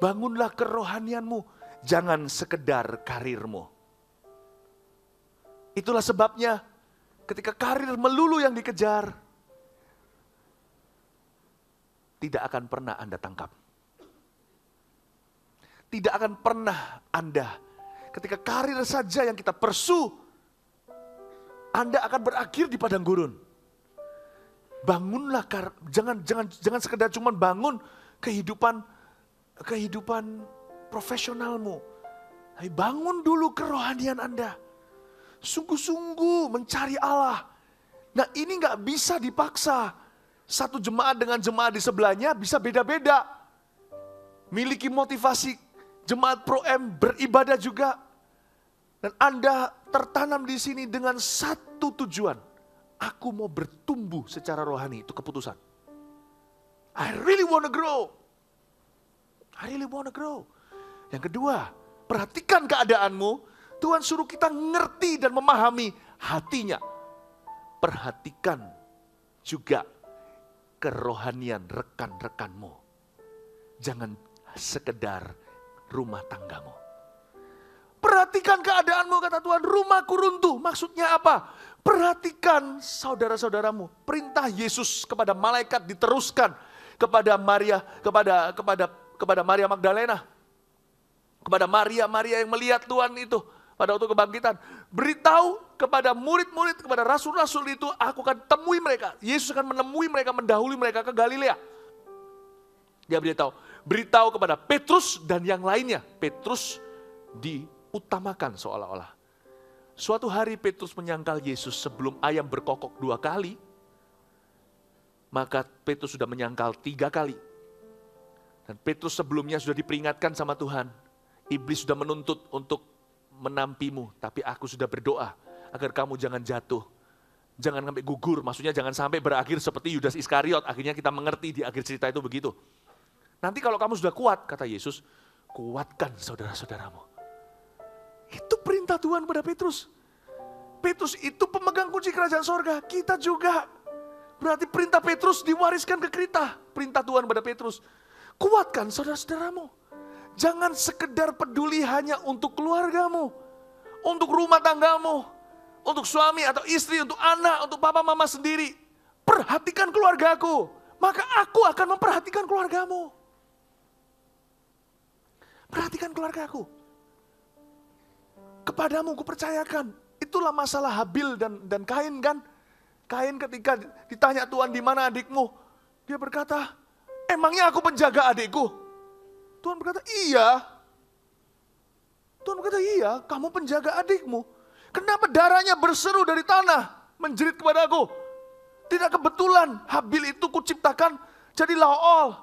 Bangunlah kerohanianmu, jangan sekedar karirmu. Itulah sebabnya ketika karir melulu yang dikejar, tidak akan pernah Anda tangkap. Tidak akan pernah Anda, ketika karir saja yang kita pursue, Anda akan berakhir di padang gurun. Bangunlah, jangan sekedar cuma bangun kehidupan profesionalmu. Tapi bangun dulu kerohanian Anda. Sungguh-sungguh mencari Allah. Nah ini gak bisa dipaksa. Satu jemaat dengan jemaat di sebelahnya bisa beda-beda. Miliki motivasi jemaat pro-M beribadah juga. Dan Anda tertanam di sini dengan satu tujuan. Aku mau bertumbuh secara rohani, itu keputusan. I really want to grow. I really want to grow. Yang kedua, perhatikan keadaanmu. Tuhan suruh kita ngerti dan memahami hatinya. Perhatikan juga kerohanian rekan-rekanmu. Jangan sekedar rumah tanggamu. Perhatikan keadaanmu, kata Tuhan, rumahku runtuh. Maksudnya apa? Perhatikan saudara-saudaramu. Perintah Yesus kepada malaikat diteruskan kepada Maria, kepada Maria Magdalena. Kepada Maria yang melihat Tuhan itu pada waktu kebangkitan. Beritahu kepada murid-murid, kepada rasul-rasul itu, aku akan temui mereka. Yesus akan menemui mereka, mendahului mereka ke Galilea. Dia beritahu kepada Petrus dan yang lainnya. Petrus diutamakan seolah-olah. Suatu hari Petrus menyangkal Yesus sebelum ayam berkokok 2 kali. Maka Petrus sudah menyangkal 3 kali. Dan Petrus sebelumnya sudah diperingatkan sama Tuhan. Iblis sudah menuntut untuk menampimu, tapi aku sudah berdoa agar kamu jangan jatuh. Jangan sampai gugur, maksudnya jangan sampai berakhir seperti Yudas Iskariot. Akhirnya kita mengerti di akhir cerita itu begitu. Nanti kalau kamu sudah kuat, kata Yesus, kuatkan saudara-saudaramu. Itu perintah Tuhan pada Petrus. Petrus itu pemegang kunci kerajaan sorga, kita juga. Berarti perintah Petrus diwariskan ke kita. Perintah Tuhan pada Petrus, kuatkan saudara-saudaramu. Jangan sekedar peduli hanya untuk keluargamu, untuk rumah tanggamu, untuk suami atau istri, untuk anak, untuk papa mama sendiri. Perhatikan keluargaku, maka aku akan memperhatikan keluargamu. Perhatikan keluargaku. Kepadamu kupercayakan. Itulah masalah Habil dan Kain kan. Kain ketika ditanya Tuhan, di mana adikmu? Dia berkata, emangnya aku penjaga adikku? Tuhan berkata, iya. Tuhan berkata, iya, kamu penjaga adikmu. Kenapa darahnya berseru dari tanah, menjerit kepadaku? Tidak kebetulan Habil itu kuciptakan jadi Laol.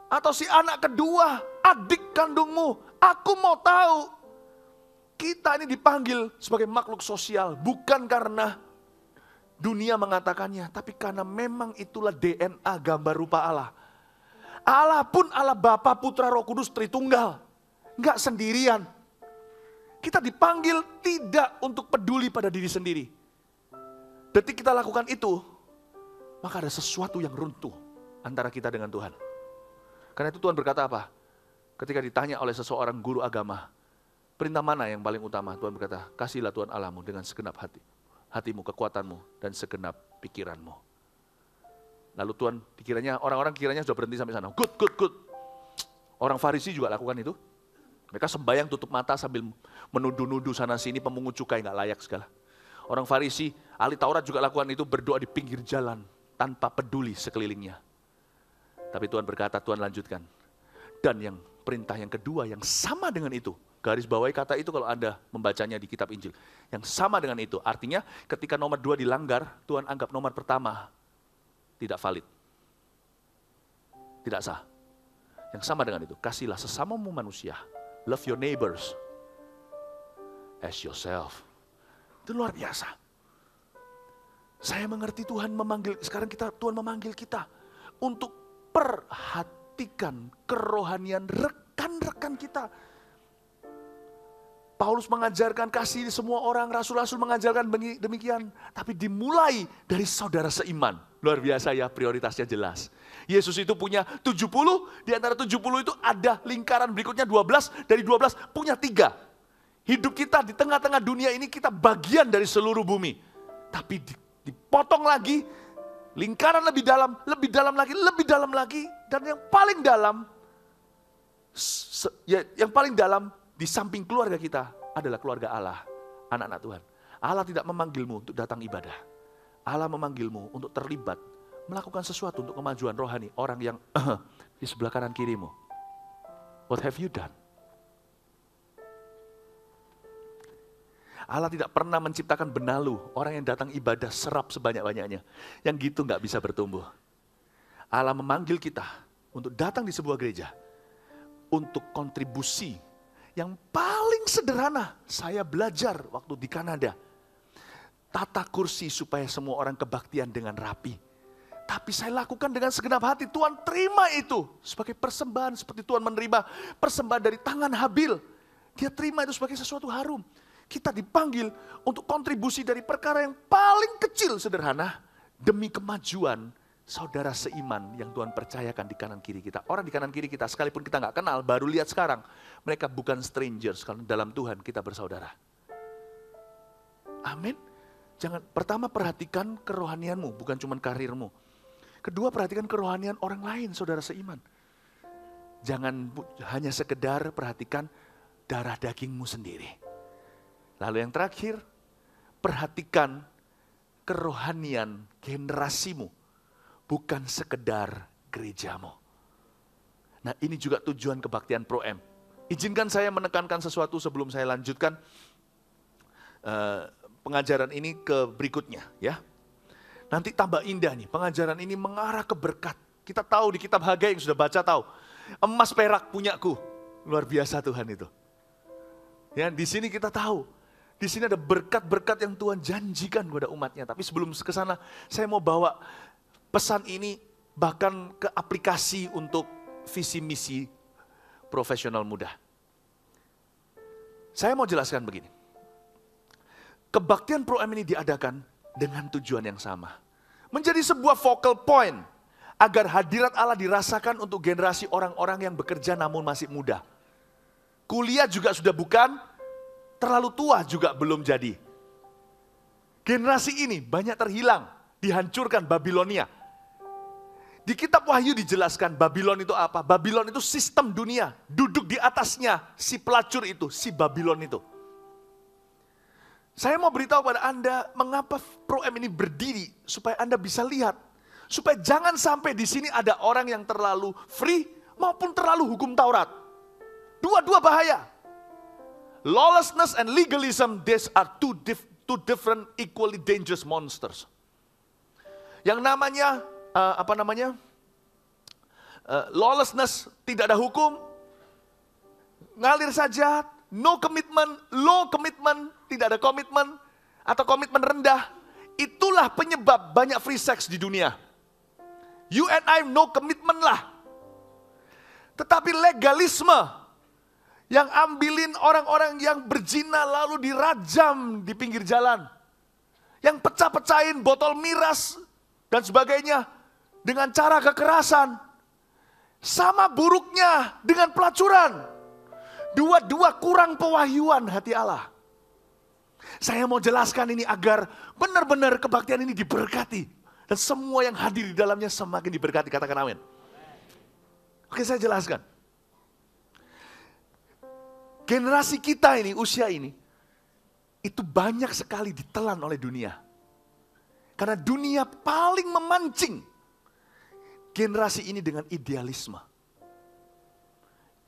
Atau si anak kedua, adik kandungmu. Aku mau tahu. Kita ini dipanggil sebagai makhluk sosial. Bukan karena dunia mengatakannya, tapi karena memang itulah DNA gambar rupa Allah. Allah pun Allah Bapa, Putra, Roh Kudus Tritunggal. Enggak sendirian. Kita dipanggil tidak untuk peduli pada diri sendiri. Detik kita lakukan itu, maka ada sesuatu yang runtuh antara kita dengan Tuhan. Karena itu Tuhan berkata apa? Ketika ditanya oleh seseorang guru agama, perintah mana yang paling utama? Tuhan berkata, kasihlah Tuhan Allahmu dengan segenap hatimu, kekuatanmu, dan segenap pikiranmu. Lalu Tuhan orang-orang kiranya sudah berhenti sampai sana. Good. Orang Farisi juga lakukan itu. Mereka sembahyang tutup mata sambil menuduh-nuduh sana sini, pemungut cukai nggak layak segala. Orang Farisi, ahli Taurat juga lakukan itu, berdoa di pinggir jalan tanpa peduli sekelilingnya. Tapi Tuhan berkata, Tuhan lanjutkan. Dan yang perintah yang kedua yang sama dengan itu, garis bawahi kata itu kalau Anda membacanya di kitab Injil, yang sama dengan itu. Artinya ketika nomor 2 dilanggar, Tuhan anggap nomor pertama tidak valid. Tidak sah. Yang sama dengan itu, kasihlah sesamamu manusia. Love your neighbors as yourself. Itu luar biasa. Saya mengerti Tuhan Tuhan memanggil kita untuk perhatikan kerohanian rekan-rekan kita. Paulus mengajarkan kasih di semua orang, rasul-rasul mengajarkan demikian. Tapi dimulai dari saudara seiman. Luar biasa ya, prioritasnya jelas. Yesus itu punya 70, di antara 70 itu ada lingkaran berikutnya 12, dari 12 punya 3. Hidup kita di tengah-tengah dunia ini kita bagian dari seluruh bumi. Tapi dipotong lagi, lingkaran lebih dalam lagi, dan yang paling dalam, di samping keluarga kita adalah keluarga Allah, anak-anak Tuhan. Allah tidak memanggilmu untuk datang ibadah. Allah memanggilmu untuk terlibat, melakukan sesuatu untuk kemajuan rohani orang yang di sebelah kanan kirimu. What have you done? Allah tidak pernah menciptakan benalu, orang yang datang ibadah serap sebanyak-banyaknya. Yang gitu gak bisa bertumbuh. Allah memanggil kita untuk datang di sebuah gereja, untuk kontribusi yang paling sederhana. Saya belajar waktu di Kanada, tata kursi supaya semua orang kebaktian dengan rapi. Tapi saya lakukan dengan segenap hati. Tuhan terima itu sebagai persembahan, seperti Tuhan menerima persembahan dari tangan Habil. Dia terima itu sebagai sesuatu harum. Kita dipanggil untuk kontribusi dari perkara yang paling kecil sederhana demi kemajuan saudara seiman yang Tuhan percayakan di kanan kiri kita. Orang di kanan kiri kita sekalipun kita nggak kenal, baru lihat sekarang, mereka bukan strangers, karena dalam Tuhan kita bersaudara. Amin. Pertama perhatikan kerohanianmu, bukan cuma karirmu. Kedua, perhatikan kerohanian orang lain, saudara seiman. Jangan hanya sekedar perhatikan darah dagingmu sendiri. Lalu yang terakhir, perhatikan kerohanian generasimu, bukan sekedar gerejamu. Nah, ini juga tujuan kebaktian Pro-M. Izinkan saya menekankan sesuatu sebelum saya lanjutkan pengajaran ini ke berikutnya, ya. Nanti tambah indah nih, pengajaran ini mengarah ke berkat. Kita tahu di kitab Hagai yang sudah baca tahu, emas perak punyaku. Luar biasa Tuhan itu. Ya, di sini kita tahu, di sini ada berkat-berkat yang Tuhan janjikan kepada umatnya. Tapi sebelum ke sana, saya mau bawa pesan ini bahkan ke aplikasi untuk visi misi profesional muda. Saya mau jelaskan begini. Kebaktian Pro M ini diadakan dengan tujuan yang sama. Menjadi sebuah focal point agar hadirat Allah dirasakan untuk generasi orang-orang yang bekerja namun masih muda. Kuliah juga sudah bukan, terlalu tua juga belum jadi. Generasi ini banyak terhilang, dihancurkan Babilonia. Di kitab Wahyu dijelaskan Babilon itu apa? Babilon itu sistem dunia, duduk di atasnya si pelacur itu, si Babilon itu. Saya mau beritahu pada Anda mengapa Pro M ini berdiri supaya Anda bisa lihat. Supaya jangan sampai di sini ada orang yang terlalu free maupun terlalu hukum Taurat. Dua-dua bahaya. Lawlessness and legalism, these are two different equally dangerous monsters. Yang namanya, lawlessness, tidak ada hukum, ngalir saja, no commitment, low commitment, tidak ada komitmen, atau komitmen rendah. Itulah penyebab banyak free sex di dunia. You and I no commitment lah. Tetapi legalisme yang ambilin orang-orang yang berzina lalu dirajam di pinggir jalan. Yang pecah-pecahin botol miras dan sebagainya dengan cara kekerasan. Sama buruknya dengan pelacuran. Dua-dua kurang pewahyuan hati Allah. Saya mau jelaskan ini agar benar-benar kebaktian ini diberkati. Dan semua yang hadir di dalamnya semakin diberkati, katakan amin. Oke, saya jelaskan. Generasi kita ini, usia ini, itu banyak sekali ditelan oleh dunia. Karena dunia paling memancing generasi ini dengan idealisme.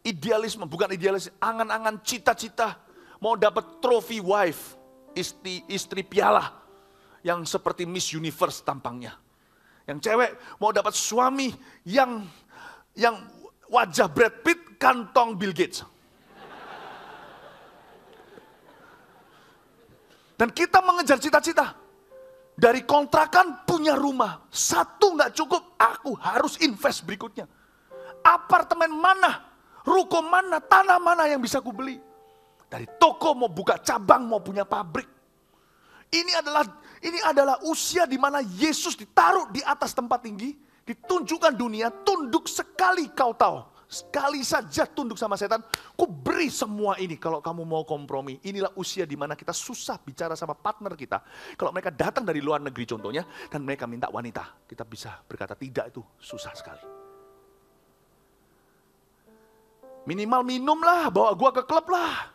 Idealisme, bukan idealisme, angan-angan cita-cita, mau dapat trofi wife, istri piala, yang seperti Miss Universe tampangnya. Yang cewek mau dapat suami yang wajah Brad Pitt, kantong Bill Gates. Dan kita mengejar cita-cita. Dari kontrakan punya rumah. Satu nggak cukup, aku harus invest berikutnya. Apartemen mana, ruko mana, tanah mana yang bisa aku beli. Dari toko mau buka cabang, mau punya pabrik. Ini adalah usia di mana Yesus ditaruh di atas tempat tinggi, ditunjukkan dunia, tunduk sekali kau tahu. Sekali saja tunduk sama setan, ku beri semua ini kalau kamu mau kompromi. Inilah usia di mana kita susah bicara sama partner kita. Kalau mereka datang dari luar negeri contohnya, dan mereka minta wanita, kita bisa berkata tidak, itu susah sekali. Minimal minum lah, bawa gua ke klub lah.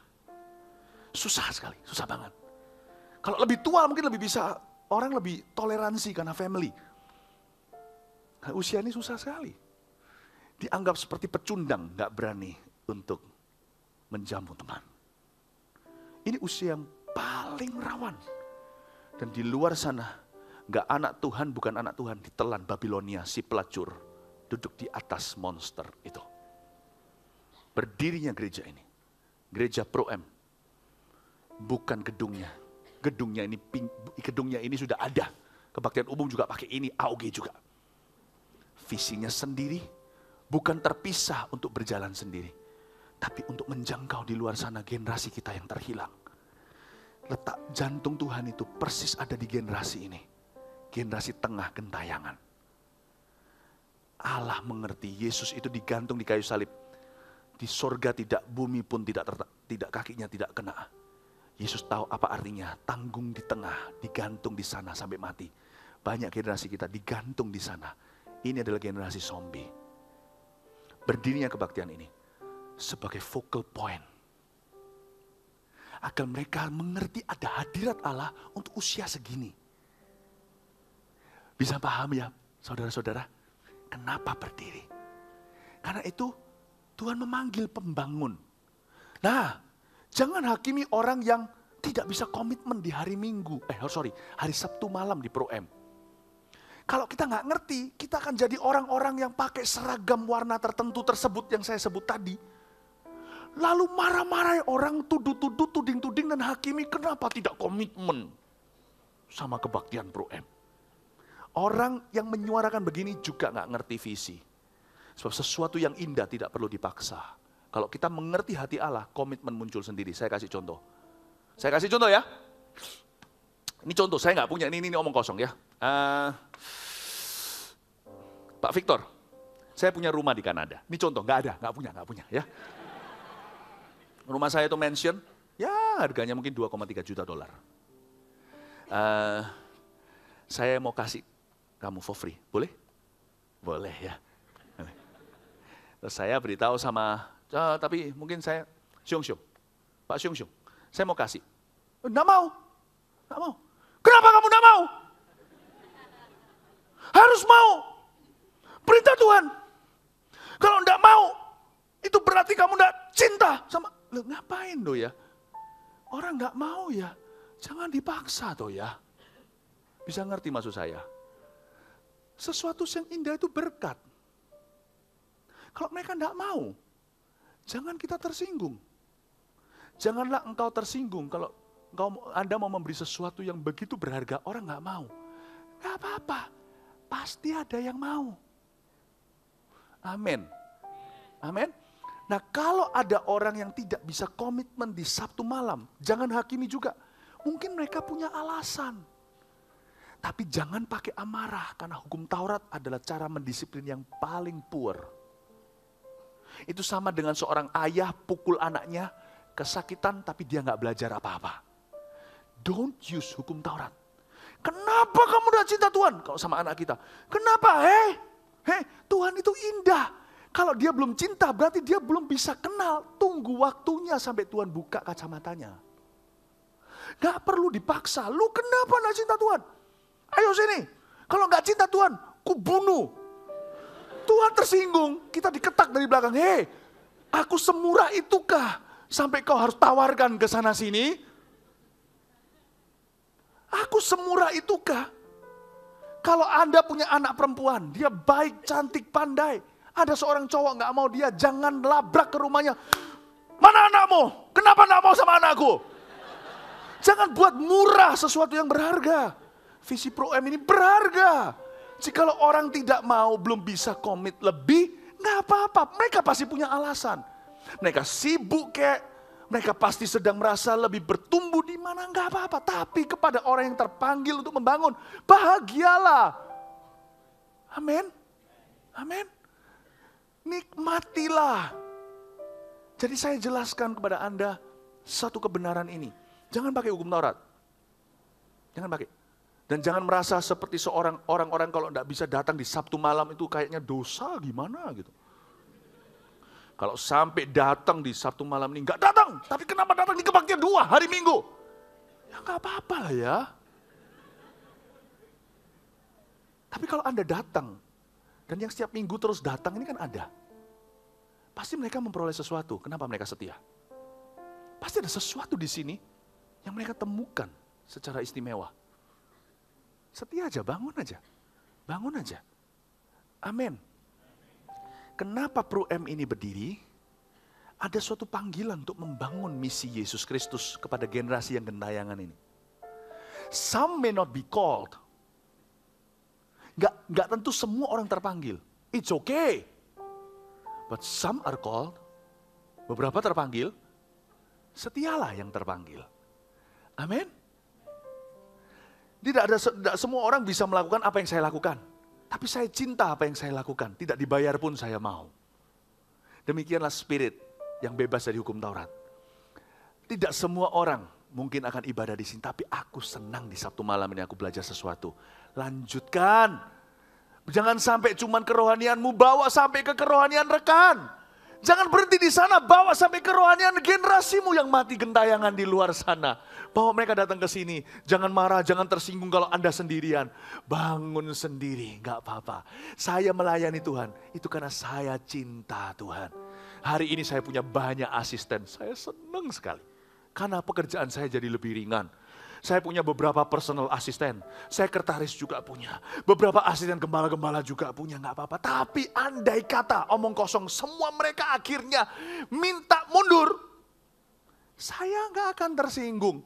Susah sekali, susah banget. Kalau lebih tua mungkin lebih bisa, orang lebih toleransi karena family. Nah, usia ini susah sekali. Dianggap seperti pecundang, gak berani untuk menjamu teman. Ini usia yang paling rawan. Dan di luar sana, gak anak Tuhan, bukan anak Tuhan, ditelan Babilonia, si pelacur, duduk di atas monster itu. Berdirinya gereja ini, gereja Pro M, bukan gedungnya. Gedungnya ini sudah ada. Kebaktian umum juga pakai ini, AOG juga. Visinya sendiri, bukan terpisah untuk berjalan sendiri. Tapi untuk menjangkau di luar sana generasi kita yang terhilang. Letak jantung Tuhan itu persis ada di generasi ini. Generasi tengah gentayangan. Allah mengerti Yesus itu digantung di kayu salib. Di sorga tidak, bumi pun tidak kakinya tidak kena. Yesus tahu apa artinya tanggung di tengah, digantung di sana sampai mati. Banyak generasi kita digantung di sana. Ini adalah generasi zombie. Berdirinya kebaktian ini sebagai focal point. Agar mereka mengerti ada hadirat Allah untuk usia segini. Bisa paham ya saudara-saudara? Kenapa berdiri? Karena itu Tuhan memanggil pembangun. Nah, jangan hakimi orang yang tidak bisa komitmen di hari Minggu. Hari Sabtu malam di Pro M. Kalau kita nggak ngerti, kita akan jadi orang-orang yang pakai seragam warna tertentu tersebut yang saya sebut tadi. Lalu marah-marah orang, tuduh-tuduh, tuding-tuding dan hakimi, kenapa tidak komitmen sama kebaktian Pro M. Orang yang menyuarakan begini juga nggak ngerti visi. Sebab sesuatu yang indah tidak perlu dipaksa. Kalau kita mengerti hati Allah, komitmen muncul sendiri. Saya kasih contoh. Saya kasih contoh ya. Ini contoh, saya nggak punya, ini omong kosong ya. Pak Victor, saya punya rumah di Kanada. Ini contoh, nggak punya ya. Rumah saya itu mansion, ya harganya mungkin 2,3 juta dolar. Saya mau kasih kamu for free, boleh? Boleh ya. Terus saya beritahu sama, tapi mungkin saya, Pak Xiong, saya mau kasih. Nggak mau. Kenapa kamu nggak mau? Harus mau. Perintah Tuhan. Kalau nggak mau, itu berarti kamu nggak cinta sama. Loh, ngapain do ya? Orang nggak mau ya, jangan dipaksa toh ya. Bisa ngerti maksud saya? Sesuatu yang indah itu berkat. Kalau mereka nggak mau, jangan kita tersinggung. Janganlah engkau tersinggung kalau Anda mau memberi sesuatu yang begitu berharga, orang nggak mau. Nggak apa-apa, pasti ada yang mau. Amin. Amin. Nah, kalau ada orang yang tidak bisa komitmen di Sabtu malam, jangan hakimi juga. Mungkin mereka punya alasan. Tapi jangan pakai amarah, karena hukum Taurat adalah cara mendisiplin yang paling poor. Itu sama dengan seorang ayah pukul anaknya, kesakitan tapi dia nggak belajar apa-apa. Don't use hukum Taurat. Kenapa kamu udah cinta Tuhan? Kalau sama anak kita. Kenapa? Tuhan itu indah. Kalau dia belum cinta, berarti dia belum bisa kenal. Tunggu waktunya sampai Tuhan buka kacamatanya. Gak perlu dipaksa. Lu kenapa gak cinta Tuhan? Ayo sini. Kalau gak cinta Tuhan, ku bunuh. Tuhan tersinggung. Kita diketak dari belakang. Aku semurah itukah? Sampai kau harus tawarkan ke sana sini? Aku semurah itukah? Kalau Anda punya anak perempuan, dia baik, cantik, pandai. Ada seorang cowok gak mau dia, jangan labrak ke rumahnya. Mana anakmu? Kenapa gak mau sama anakku? Jangan buat murah sesuatu yang berharga. Visi Pro M ini berharga. Jikalau orang tidak mau, belum bisa komit lebih, gak apa-apa. Mereka pasti punya alasan. Mereka sibuk mereka pasti sedang merasa lebih bertumbuh di mana, gak apa-apa. Tapi kepada orang yang terpanggil untuk membangun, bahagialah. Amin. Amin. Nikmatilah. Jadi saya jelaskan kepada Anda satu kebenaran ini. Jangan pakai hukum Taurat. Jangan pakai. Dan jangan merasa seperti orang-orang kalau tidak bisa datang di Sabtu malam itu kayaknya dosa gimana gitu. Kalau sampai datang di Sabtu malam ini nggak datang, tapi kenapa datang di kebaktian 2 hari Minggu? Ya nggak apa-apa lah ya. Tapi kalau Anda datang, dan yang setiap minggu terus datang ini kan ada. Pasti mereka memperoleh sesuatu. Kenapa mereka setia? Pasti ada sesuatu di sini yang mereka temukan secara istimewa. Setia aja, bangun aja. Bangun aja. Amin. Kenapa Pro M ini berdiri? Ada suatu panggilan untuk membangun misi Yesus Kristus kepada generasi yang gentayangan ini. Some may not be called. Gak tentu semua orang terpanggil. It's okay. But some are called. Beberapa terpanggil. Setialah yang terpanggil. Amin. Tidak semua orang bisa melakukan apa yang saya lakukan. Tapi saya cinta apa yang saya lakukan. Tidak dibayar pun saya mau. Demikianlah spirit yang bebas dari hukum Taurat. Tidak semua orang mungkin akan ibadah di sini. Tapi aku senang di Sabtu malam ini aku belajar sesuatu. Lanjutkan. Jangan sampai cuman kerohanianmu, bawa sampai ke kerohanian rekan. Jangan berhenti di sana, bawa sampai kerohanian generasimu yang mati gentayangan di luar sana. Bawa mereka datang ke sini. Jangan marah, jangan tersinggung kalau Anda sendirian. Bangun sendiri, gak apa-apa. Saya melayani Tuhan, itu karena saya cinta Tuhan. Hari ini saya punya banyak asisten, saya senang sekali. Karena pekerjaan saya jadi lebih ringan. Saya punya beberapa personal asisten, sekretaris juga punya, beberapa asisten gembala-gembala juga punya, nggak apa-apa. Tapi andai kata omong kosong, semua mereka akhirnya minta mundur, saya nggak akan tersinggung.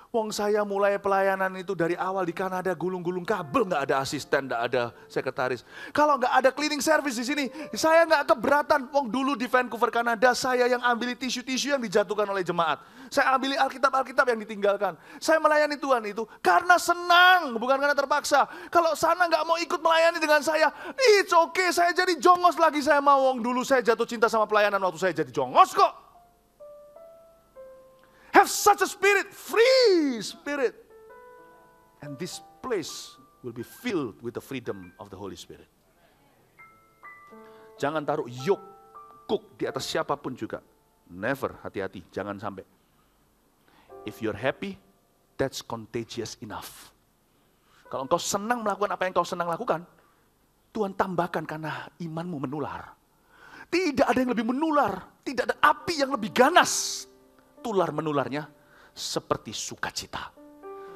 Wong saya mulai pelayanan itu dari awal di Kanada, gulung-gulung kabel, nggak ada asisten, nggak ada sekretaris. Kalau nggak ada cleaning service di sini, saya nggak keberatan. Wong dulu di Vancouver, Kanada, saya yang ambil tisu-tisu yang dijatuhkan oleh jemaat. Saya ambil Alkitab-Alkitab yang ditinggalkan. Saya melayani Tuhan itu karena senang, bukan karena terpaksa. Kalau sana nggak mau ikut melayani dengan saya, it's okay, saya jadi jongos lagi. Saya mau, wong dulu saya jatuh cinta sama pelayanan waktu saya jadi jongos kok. Have such a spirit, free spirit. And this place will be filled with the freedom of the Holy Spirit. Jangan taruh yoke, kuk di atas siapapun juga. Never, hati-hati, jangan sampai. If you're happy, that's contagious enough. Kalau engkau senang melakukan apa yang kau senang lakukan, Tuhan tambahkan karena imanmu menular. Tidak ada yang lebih menular, tidak ada api yang lebih ganas. Tular menularnya seperti sukacita.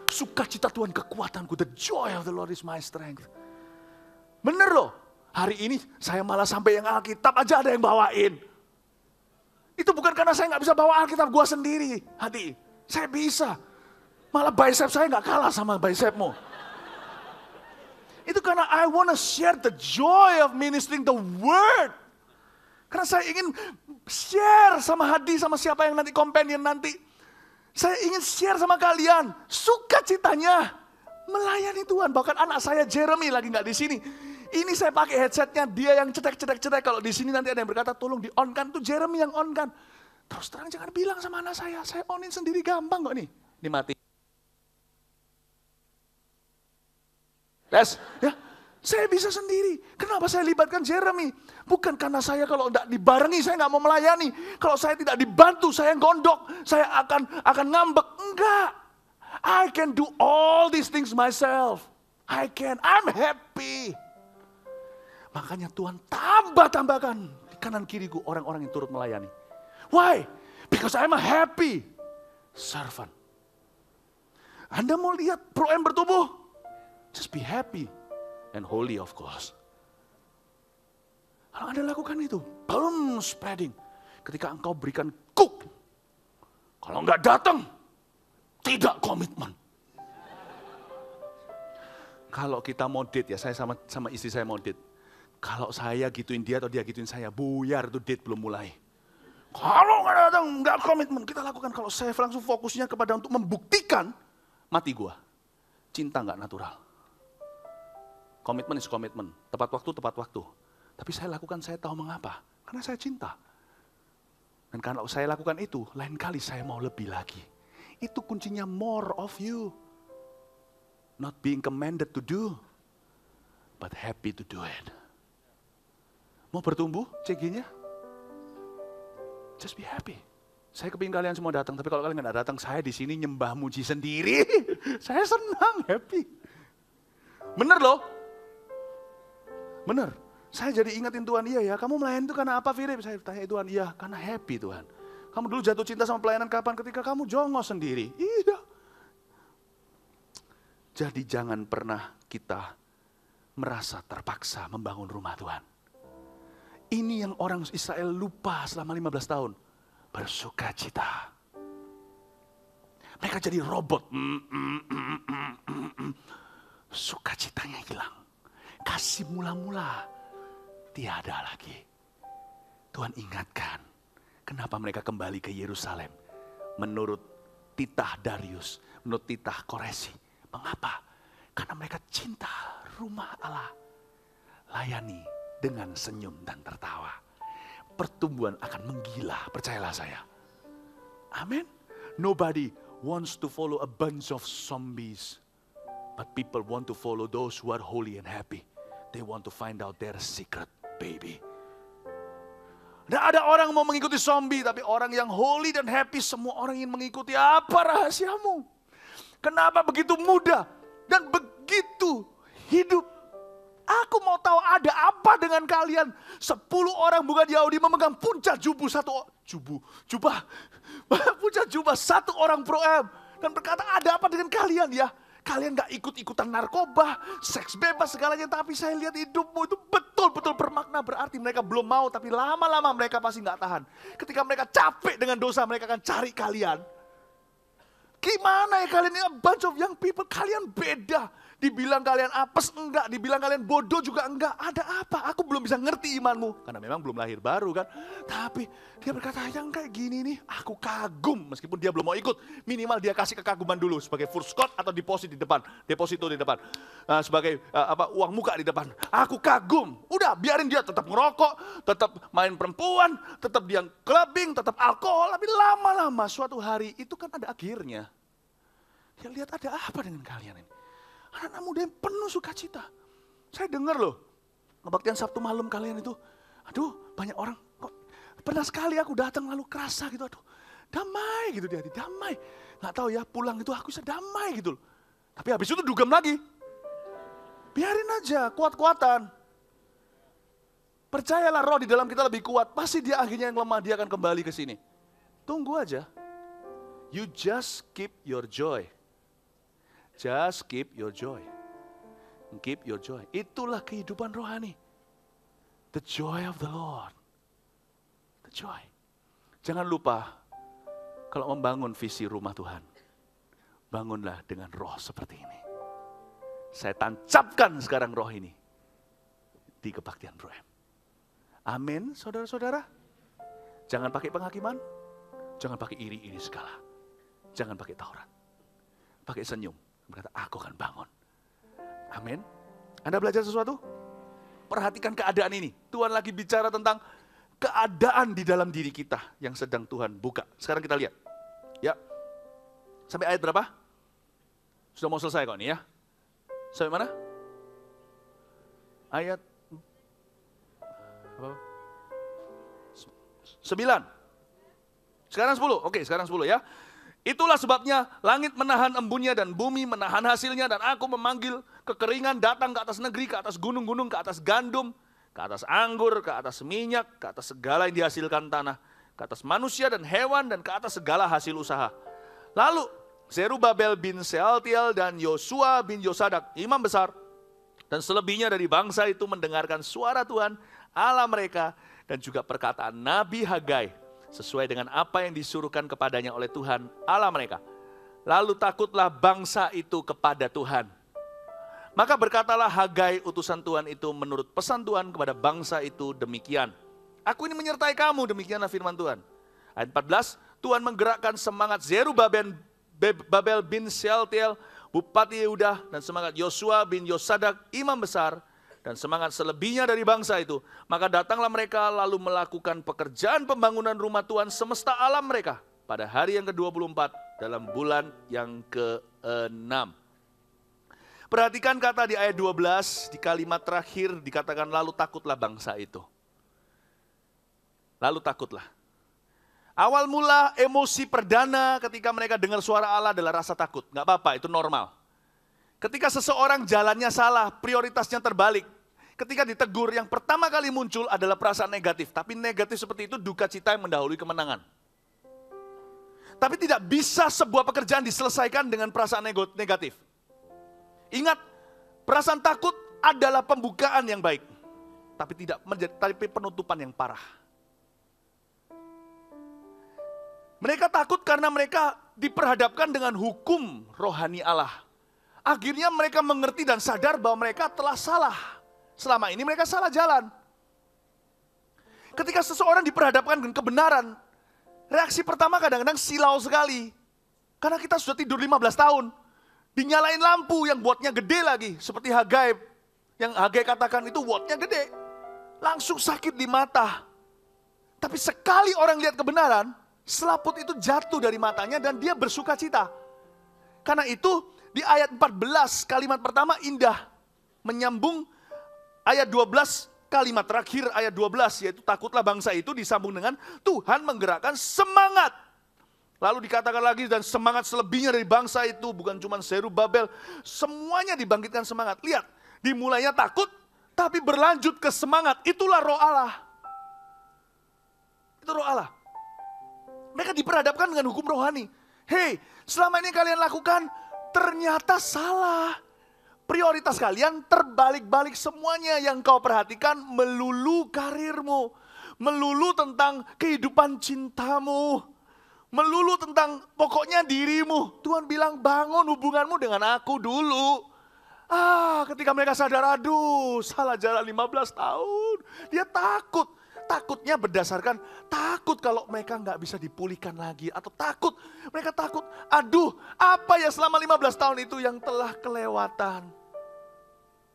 Sukacita Tuhan kekuatanku, the joy of the Lord is my strength. Bener loh, hari ini saya malah sampai yang Alkitab aja ada yang bawain. Itu bukan karena saya nggak bisa bawa Alkitab gua sendiri, hati. Saya bisa. Malah bicep saya nggak kalah sama bicepmu. Itu karena I wanna share the joy of ministering the word. Karena saya ingin share sama Hadi, sama siapa yang nanti companion nanti. Saya ingin share sama kalian sukacitanya melayani Tuhan. Bahkan anak saya Jeremy lagi nggak di sini. Ini saya pakai headsetnya, dia yang cetek. Kalau di sini nanti ada yang berkata tolong di on kan, itu Jeremy yang on kan. Terus terang jangan bilang sama anak saya onin sendiri gampang kok nih. Ini mati. Tes, ya. Saya bisa sendiri. Kenapa saya libatkan Jeremy? Bukan karena saya kalau tidak dibarengi, saya nggak mau melayani. Kalau saya tidak dibantu, saya gondok. Saya akan ngambek. Enggak. I can do all these things myself. I can. I'm happy. Makanya Tuhan tambahkan di kanan kiriku orang-orang yang turut melayani. Why? Because I'm a happy servant. Anda mau lihat Pro M bertumbuh? Just be happy. And holy of course. Kalau Anda lakukan itu, boom, spreading. Ketika engkau berikan cook, kalau enggak datang, tidak komitmen. Kalau kita mau date ya, saya sama istri saya mau date. Kalau saya gituin dia atau dia gituin saya, buyar tuh date belum mulai. Kalau enggak datang, enggak komitmen, kita lakukan. Kalau saya langsung fokusnya kepada untuk membuktikan, mati gua. Cinta enggak natural. Komitmen is komitmen, tepat waktu. Tapi saya lakukan, saya tahu mengapa. Karena saya cinta. Dan kalau saya lakukan itu, lain kali saya mau lebih lagi. Itu kuncinya more of you. Not being commanded to do, but happy to do it. Mau bertumbuh CG-nya? Just be happy. Saya kepingin kalian semua datang, tapi kalau kalian nggak datang, saya di sini nyembah muji sendiri. Saya senang, happy. Bener loh. Bener, saya jadi ingatin Tuhan, iya ya, kamu melayani itu karena apa Philip? Saya tanya Tuhan, iya karena happy Tuhan. Kamu dulu jatuh cinta sama pelayanan kapan? Ketika kamu jongos sendiri. Iya. Jadi jangan pernah kita merasa terpaksa membangun rumah Tuhan. Ini yang orang Israel lupa selama 15 tahun. Bersukacita. Mereka jadi robot. Sukacitanya hilang. Kasih mula-mula tiada lagi. Tuhan ingatkan, kenapa mereka kembali ke Yerusalem? Menurut titah Darius, menurut titah Koresi. Mengapa? Karena mereka cinta rumah Allah. Layani dengan senyum dan tertawa. Pertumbuhan akan menggila, percayalah saya. Amin. Nobody wants to follow a bunch of zombies. But people want to follow those who are holy and happy. They want to find out their secret, baby. Tidak ada orang mau mengikuti zombie, tapi orang yang holy dan happy, semua orang ingin mengikuti. Apa rahasiamu? Kenapa begitu mudah dan begitu hidup? Aku mau tahu ada apa dengan kalian. 10 orang bukan Yahudi memegang puncak jubah, puncak jubah satu orang Pro M. Dan berkata, ada apa dengan kalian ya? Kalian gak ikut-ikutan narkoba, seks bebas segalanya. Tapi saya lihat hidupmu itu betul-betul bermakna. Berarti mereka belum mau, tapi lama-lama mereka pasti gak tahan. Ketika mereka capek dengan dosa, mereka akan cari kalian. Gimana ya kalian ini, a bunch of young people, kalian beda. Dibilang kalian apes enggak, dibilang kalian bodoh juga enggak. Ada apa? Aku belum bisa ngerti imanmu. Karena memang belum lahir baru kan. Tapi dia berkata, yang kayak gini nih, aku kagum. Meskipun dia belum mau ikut, minimal dia kasih kekaguman dulu. Sebagai first court atau deposito di depan. Sebagai uang muka di depan. Aku kagum. Udah, biarin dia tetap ngerokok, tetap main perempuan, tetap dia clubbing, tetap alkohol. Tapi lama-lama suatu hari itu kan ada akhirnya. Dia lihat ada apa dengan kalian ini. Anak-anak muda yang penuh sukacita. Saya dengar loh, kebaktian Sabtu malam kalian itu, aduh banyak orang, kok pernah sekali aku datang lalu kerasa gitu, aduh damai gitu dia, damai. Gak tahu ya, pulang itu aku bisa damai gitu loh. Tapi habis itu dugem lagi. Biarin aja, kuat-kuatan. Percayalah roh di dalam kita lebih kuat, pasti dia akhirnya yang lemah, dia akan kembali ke sini. Tunggu aja. You just keep your joy. Just keep your joy. Keep your joy. Itulah kehidupan rohani. The joy of the Lord. The joy. Jangan lupa, kalau membangun visi rumah Tuhan, bangunlah dengan roh seperti ini. Saya tancapkan sekarang roh ini di kebaktian Bro M. Amin, saudara-saudara. Jangan pakai penghakiman, jangan pakai iri-iri segala. Jangan pakai Taurat. Pakai senyum. Berkata, aku akan bangun. Amin. Anda belajar sesuatu? Perhatikan keadaan ini. Tuhan lagi bicara tentang keadaan di dalam diri kita yang sedang Tuhan buka. Sekarang kita lihat. Ya. Sampai ayat berapa? Sudah mau selesai kok ini ya. Sampai mana? Ayat 9. Sekarang 10. Oke, sekarang 10 ya. Itulah sebabnya langit menahan embunnya dan bumi menahan hasilnya, dan aku memanggil kekeringan datang ke atas negeri, ke atas gunung-gunung, ke atas gandum, ke atas anggur, ke atas minyak, ke atas segala yang dihasilkan tanah, ke atas manusia dan hewan, dan ke atas segala hasil usaha. Lalu Zerubabel bin Sealtiel dan Yosua bin Yosadak, imam besar, dan selebihnya dari bangsa itu mendengarkan suara Tuhan Allah mereka dan juga perkataan Nabi Hagai, sesuai dengan apa yang disuruhkan kepadanya oleh Tuhan Allah mereka. Lalu takutlah bangsa itu kepada Tuhan. Maka berkatalah Hagai utusan Tuhan itu menurut pesan Tuhan kepada bangsa itu demikian. Aku ini menyertai kamu, demikianlah firman Tuhan. Ayat 14, Tuhan menggerakkan semangat Zerubabel bin Sealtiel, Bupati Yehuda, dan semangat Yosua bin Yosadak, imam besar, dan semangat selebihnya dari bangsa itu. Maka datanglah mereka lalu melakukan pekerjaan pembangunan rumah Tuhan semesta alam mereka pada hari yang ke-24 dalam bulan yang ke-6. Perhatikan kata di ayat 12, di kalimat terakhir dikatakan lalu takutlah bangsa itu. Lalu takutlah. Awal mula emosi perdana ketika mereka dengar suara Allah adalah rasa takut. Gak apa-apa, itu normal. Ketika seseorang jalannya salah, prioritasnya terbalik. Ketika ditegur, yang pertama kali muncul adalah perasaan negatif. Tapi negatif seperti itu duka cita yang mendahului kemenangan. Tapi tidak bisa sebuah pekerjaan diselesaikan dengan perasaan negatif. Ingat, perasaan takut adalah pembukaan yang baik. Tapi penutupan yang parah. Mereka takut karena mereka diperhadapkan dengan hukum rohani Allah. Akhirnya mereka mengerti dan sadar bahwa mereka telah salah. Selama ini mereka salah jalan. Ketika seseorang diperhadapkan dengan kebenaran, reaksi pertama kadang-kadang silau sekali. Karena kita sudah tidur 15 tahun. Dinyalain lampu yang wattnya gede lagi. Seperti Hagai. Yang Hagai katakan itu wattnya gede. Langsung sakit di mata. Tapi sekali orang lihat kebenaran, selaput itu jatuh dari matanya dan dia bersuka cita. Karena itu di ayat 14 kalimat pertama indah. Menyambung ayat 12 kalimat terakhir ayat 12 yaitu takutlah bangsa itu disambung dengan Tuhan menggerakkan semangat. Lalu dikatakan lagi dan semangat selebihnya dari bangsa itu bukan cuma Zerubabel, semuanya dibangkitkan semangat. Lihat, dimulainya takut tapi berlanjut ke semangat. Itulah roh Allah. Itu roh Allah. Mereka diperhadapkan dengan hukum rohani. Hei, selama ini kalian lakukan ternyata salah. Prioritas kalian terbalik-balik semuanya. Yang kau perhatikan melulu karirmu. Melulu tentang kehidupan cintamu. Melulu tentang pokoknya dirimu. Tuhan bilang bangun hubunganmu dengan aku dulu. Ketika mereka sadar, aduh salah jalan 15 tahun. Dia takut. Takutnya berdasarkan takut kalau mereka nggak bisa dipulihkan lagi. Atau mereka takut, aduh apa ya selama 15 tahun itu yang telah kelewatan.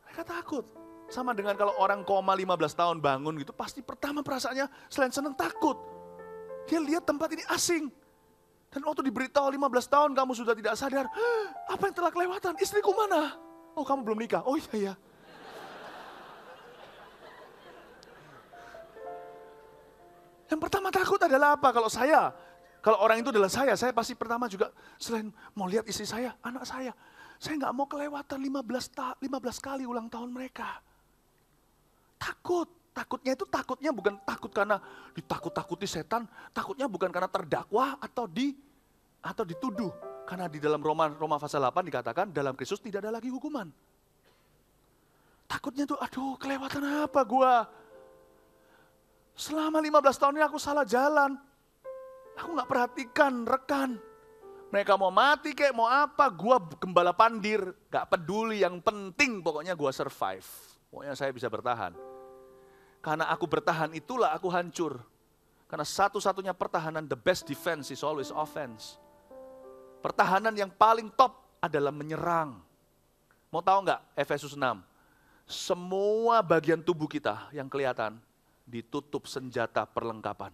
Mereka takut. Sama dengan kalau orang koma 15 tahun bangun gitu, pasti pertama perasaannya selain senang takut. Dia lihat tempat ini asing. Dan waktu diberitahu 15 tahun kamu sudah tidak sadar, apa yang telah kelewatan? Istriku mana? Oh kamu belum nikah? Oh iya. Yang pertama takut adalah apa? Kalau orang itu adalah saya pasti pertama juga selain mau lihat istri saya, anak saya nggak mau kelewatan 15 kali ulang tahun mereka. Takutnya bukan takut karena ditakut-takuti setan, takutnya bukan karena terdakwa atau dituduh. Karena di dalam Roma pasal 8 dikatakan dalam Kristus tidak ada lagi hukuman. Takutnya tuh, aduh kelewatan apa gua? Selama 15 tahun ini aku salah jalan. Aku gak perhatikan rekan. Mereka mau mati kayak mau apa, gua gembala pandir. Gak peduli, yang penting pokoknya gua survive. Pokoknya saya bisa bertahan. Karena aku bertahan itulah aku hancur. Karena satu-satunya pertahanan, the best defense is always offense. Pertahanan yang paling top adalah menyerang. Mau tahu gak Efesus 6? Semua bagian tubuh kita yang kelihatan, ditutup senjata perlengkapan.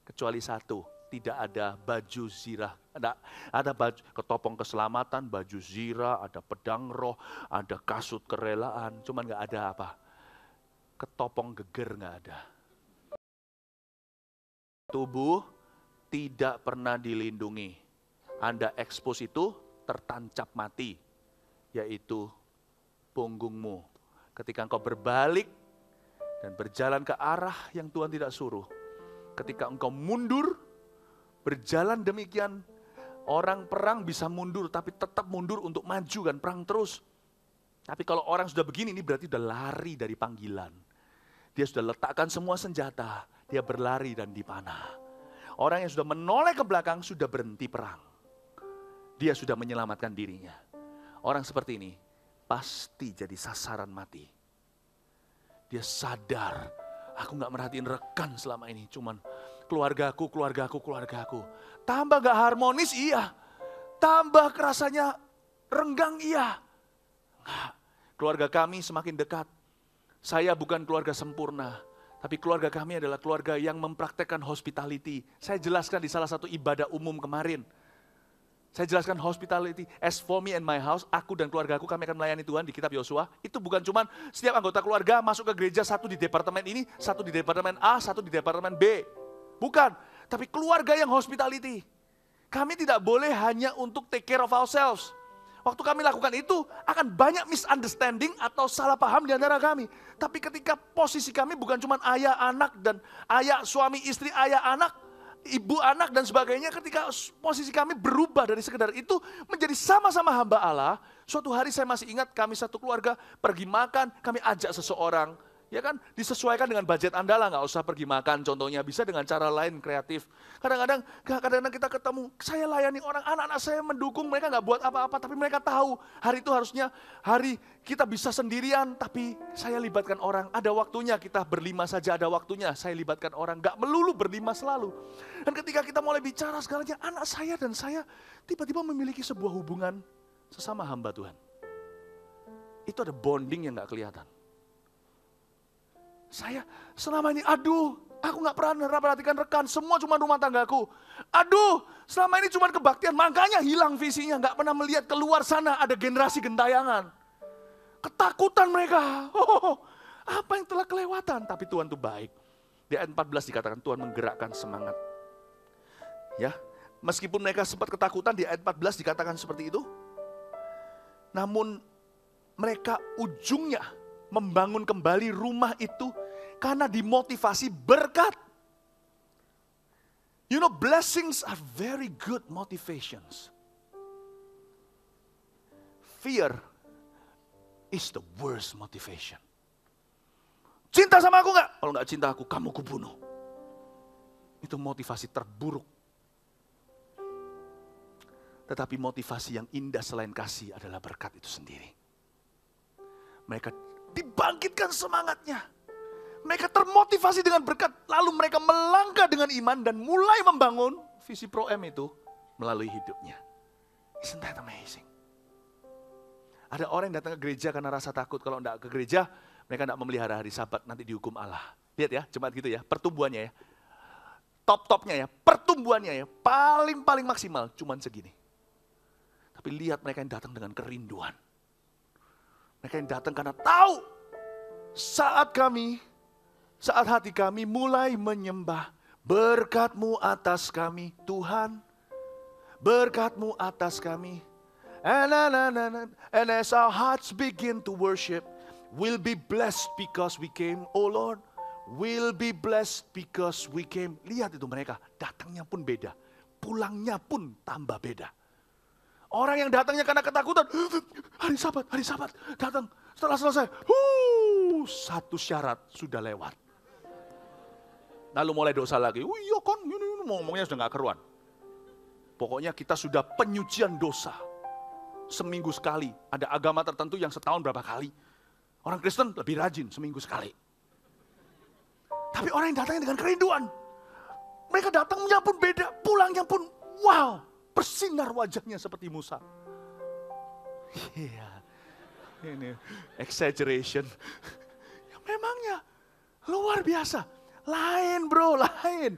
Kecuali satu, tidak ada baju zirah. Ada baju ketopong keselamatan, baju zirah, ada pedang roh, ada kasut kerelaan. Cuman gak ada apa? Ketopong geger gak ada. Tubuh tidak pernah dilindungi. Anda expose itu tertancap mati. Yaitu punggungmu. Ketika engkau berbalik dan berjalan ke arah yang Tuhan tidak suruh. Ketika engkau mundur, berjalan demikian, orang perang bisa mundur, tapi tetap mundur untuk maju kan, perang terus. Tapi kalau orang sudah begini, ini berarti sudah lari dari panggilan. Dia sudah letakkan semua senjata, dia berlari dan dipanah. Orang yang sudah menoleh ke belakang, sudah berhenti perang. Dia sudah menyelamatkan dirinya. Orang seperti ini, pasti jadi sasaran mati. Dia sadar, aku gak merhatiin rekan selama ini, cuman keluargaku. Tambah gak harmonis, iya. Tambah rasanya renggang, iya. Nah, keluarga kami semakin dekat. Saya bukan keluarga sempurna, tapi keluarga kami adalah keluarga yang mempraktekkan hospitality. Saya jelaskan di salah satu ibadah umum kemarin. Saya jelaskan hospitality, as for me and my house, aku dan keluarga aku, kami akan melayani Tuhan di kitab Yosua. Itu bukan cuma setiap anggota keluarga masuk ke gereja, satu di departemen ini, satu di departemen A, satu di departemen B. Bukan, tapi keluarga yang hospitality. Kami tidak boleh hanya untuk take care of ourselves. Waktu kami lakukan itu, akan banyak misunderstanding atau salah paham di antara kami. Tapi ketika posisi kami bukan cuma ayah, anak, dan ayah, suami, istri, ayah, anak, ibu, anak, dan sebagainya, ketika posisi kami berubah dari sekedar itu menjadi sama-sama hamba Allah. Suatu hari saya masih ingat kami satu keluarga pergi makan, kami ajak seseorang. Ya kan, disesuaikan dengan budget Anda lah, gak usah pergi makan contohnya, bisa dengan cara lain kreatif. Kadang-kadang kita ketemu, saya layani orang, anak-anak saya mendukung, mereka gak buat apa-apa, tapi mereka tahu hari itu harusnya hari kita bisa sendirian, tapi saya libatkan orang. Ada waktunya kita berlima saja, ada waktunya saya libatkan orang, gak melulu berlima selalu. Dan ketika kita mulai bicara segalanya, anak saya dan saya tiba-tiba memiliki sebuah hubungan sesama hamba Tuhan. Itu ada bonding yang gak kelihatan. Saya selama ini, aduh, aku gak pernah perhatikan rekan, semua cuma rumah tanggaku. Aduh, selama ini cuma kebaktian, makanya hilang visinya, gak pernah melihat keluar sana ada generasi gentayangan. Ketakutan mereka, apa yang telah kelewatan, tapi Tuhan itu baik. Di ayat 14 dikatakan Tuhan menggerakkan semangat. Ya, meskipun mereka sempat ketakutan, di ayat 14 dikatakan seperti itu. Namun mereka ujungnya membangun kembali rumah itu karena dimotivasi berkat. You know, blessings are very good motivations. Fear is the worst motivation. Cinta sama aku nggak? Kalau nggak cinta aku, kamu kubunuh. Itu motivasi terburuk. Tetapi motivasi yang indah selain kasih adalah berkat itu sendiri. Mereka dibangkitkan semangatnya. Mereka termotivasi dengan berkat. Lalu mereka melangkah dengan iman dan mulai membangun visi Pro M itu melalui hidupnya. Isn't that amazing? Ada orang yang datang ke gereja karena rasa takut. Kalau tidak ke gereja, mereka tidak memelihara hari Sabat, nanti dihukum Allah. Lihat ya, jemaat gitu ya, pertumbuhannya ya. Top-topnya ya, pertumbuhannya ya, paling maksimal, cuman segini. Tapi lihat mereka yang datang dengan kerinduan. Mereka yang datang karena tahu saat hati kami mulai menyembah, berkat-Mu atas kami Tuhan, berkat-Mu atas kami. And as our hearts begin to worship, we'll be blessed because we came, oh Lord. We'll be blessed because we came. Lihat itu mereka, datangnya pun beda, pulangnya pun tambah beda. Orang yang datangnya karena ketakutan, hari Sabat, datang. Setelah selesai, satu syarat sudah lewat. Lalu mulai dosa lagi, iya kan, ini ngomongnya sudah gak keruan. Pokoknya kita sudah penyucian dosa. Seminggu sekali, ada agama tertentu yang setahun berapa kali. Orang Kristen lebih rajin, seminggu sekali. Tapi orang yang datangnya dengan kerinduan, mereka datangnya pun beda, pulangnya pun wow. Bersinar wajahnya seperti Musa. Iya, ini exaggeration. Ya, memangnya luar biasa. Lain bro, lain.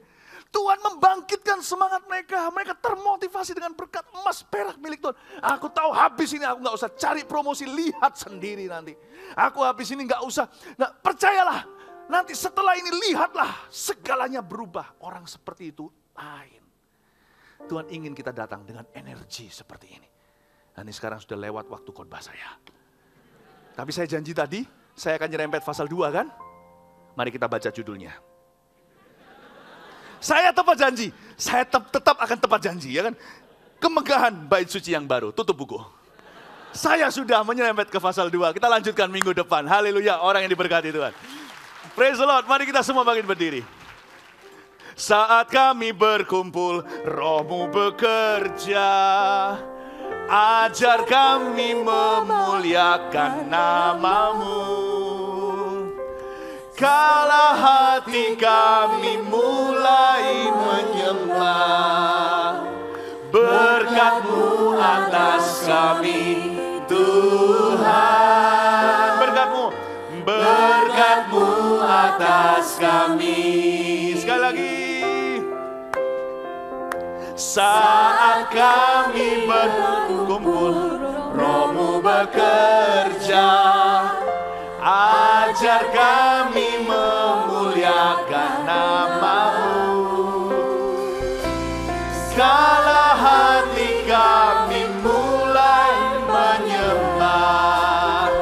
Tuhan membangkitkan semangat mereka. Mereka termotivasi dengan berkat emas perak milik Tuhan. Aku tahu habis ini aku gak usah cari promosi, lihat sendiri nanti. Aku habis ini gak usah. Nah, percayalah, nanti setelah ini lihatlah segalanya berubah. Orang seperti itu lain. Tuhan ingin kita datang dengan energi seperti ini. Nah, ini sekarang sudah lewat waktu khotbah saya. Tapi saya janji tadi, saya akan nyerempet pasal 2 kan? Mari kita baca judulnya. Saya tepat janji, saya tetap akan tepat janji, ya kan? Kemegahan bait suci yang baru, tutup buku. Saya sudah menyerempet ke pasal 2, kita lanjutkan minggu depan. Haleluya, orang yang diberkati Tuhan. Praise the Lord, mari kita semua bangkit berdiri. Saat kami berkumpul, Roh-Mu bekerja. Ajar kami memuliakan nama-Mu. Kala hati kami mulai menyembah, berkat-Mu atas kami Tuhan. Berkat-Mu atas kami. Sekali lagi. Saat kami berkumpul, Roh-Mu bekerja. Ajar kami memuliakan nama-Mu. Kala hati kami mulai menyembah,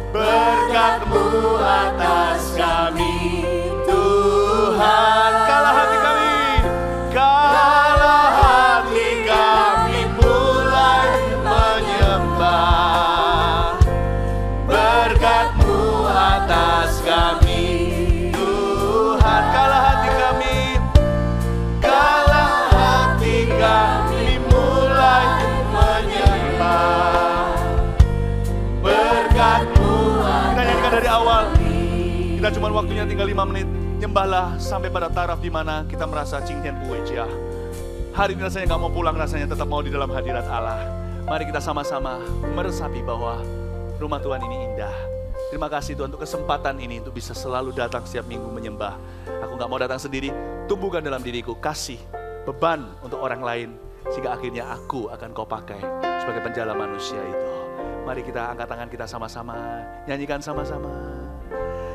berkat-Mu atas kami Tuhan. Kala hati kami, kala hati kami mulai menyembah, berkat-Mu atas kami Tuhan. Kala hati kami, kala hati kami mulai menyembah, berkat-Mu. Kita nyanyikan dari awal. Kita cuma waktunya tinggal 5 menit. Nyembahlah sampai pada taraf di mana kita merasa cinghian pueja. Hari ini rasanya gak mau pulang, rasanya tetap mau di dalam hadirat Allah. Mari kita sama-sama meresapi bahwa rumah Tuhan ini indah. Terima kasih Tuhan untuk kesempatan ini untuk bisa selalu datang setiap minggu menyembah. Aku gak mau datang sendiri, tumbuhkan dalam diriku kasih, beban untuk orang lain. Sehingga akhirnya aku akan Kau pakai sebagai penjala manusia itu. Mari kita angkat tangan kita sama-sama, nyanyikan sama-sama.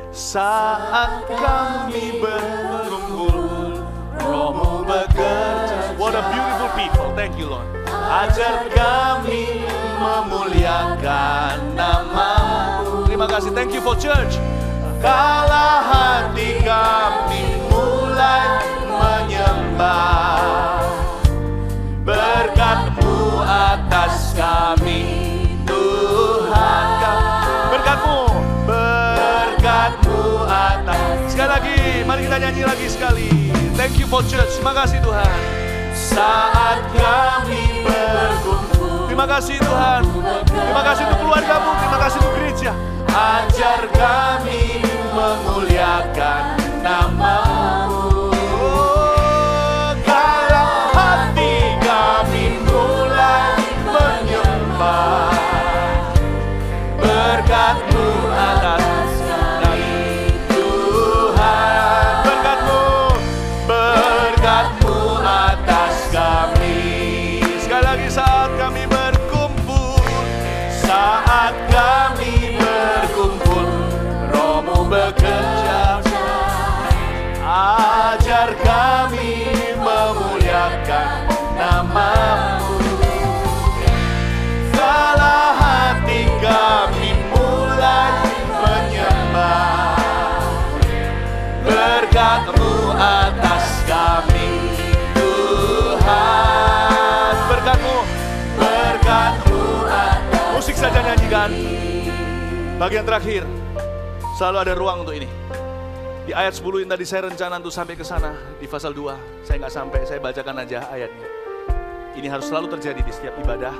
Saat kami berkumpul, Roh-Mu bekerja. What a beautiful people, thank you Lord. Ajar kami memuliakan nama-Mu. Terima kasih, thank you for church. Kala hati kami mulai menyembah, menyembah. Berkat-Mu atas kami, Tuhan kami. Berkat-Mu, berkat-Mu atas. Sekali lagi, mari kita nyanyi lagi sekali. Thank you for church. Terima kasih Tuhan. Saat kami berkumpul. Terima kasih Tuhan. Terima kasih untuk keluarga-Mu. Terima kasih untuk gereja. Ajar kami memuliakan nama-Mu. Oh, kalau hati kami mulai menyembah, berkat-Mu atas kami, Tuhan. Berkat-Mu, berkat-Mu atas kami. Sekali lagi, saat kami berkumpul, saat kami berkumpul, Roh-Mu bekerja. Ajar kami memuliakan nama-Mu. Segala hati kami mulai menyembah. Berkat-Mu atas kami, Tuhan. Berkat-Mu, berkat-Mu atas. Musik saja nyanyikan. Bagian terakhir, selalu ada ruang untuk ini. Di ayat 10 yang tadi saya rencana untuk sampai ke sana, di pasal 2, saya nggak sampai, saya bacakan aja ayatnya. Ini harus selalu terjadi di setiap ibadah.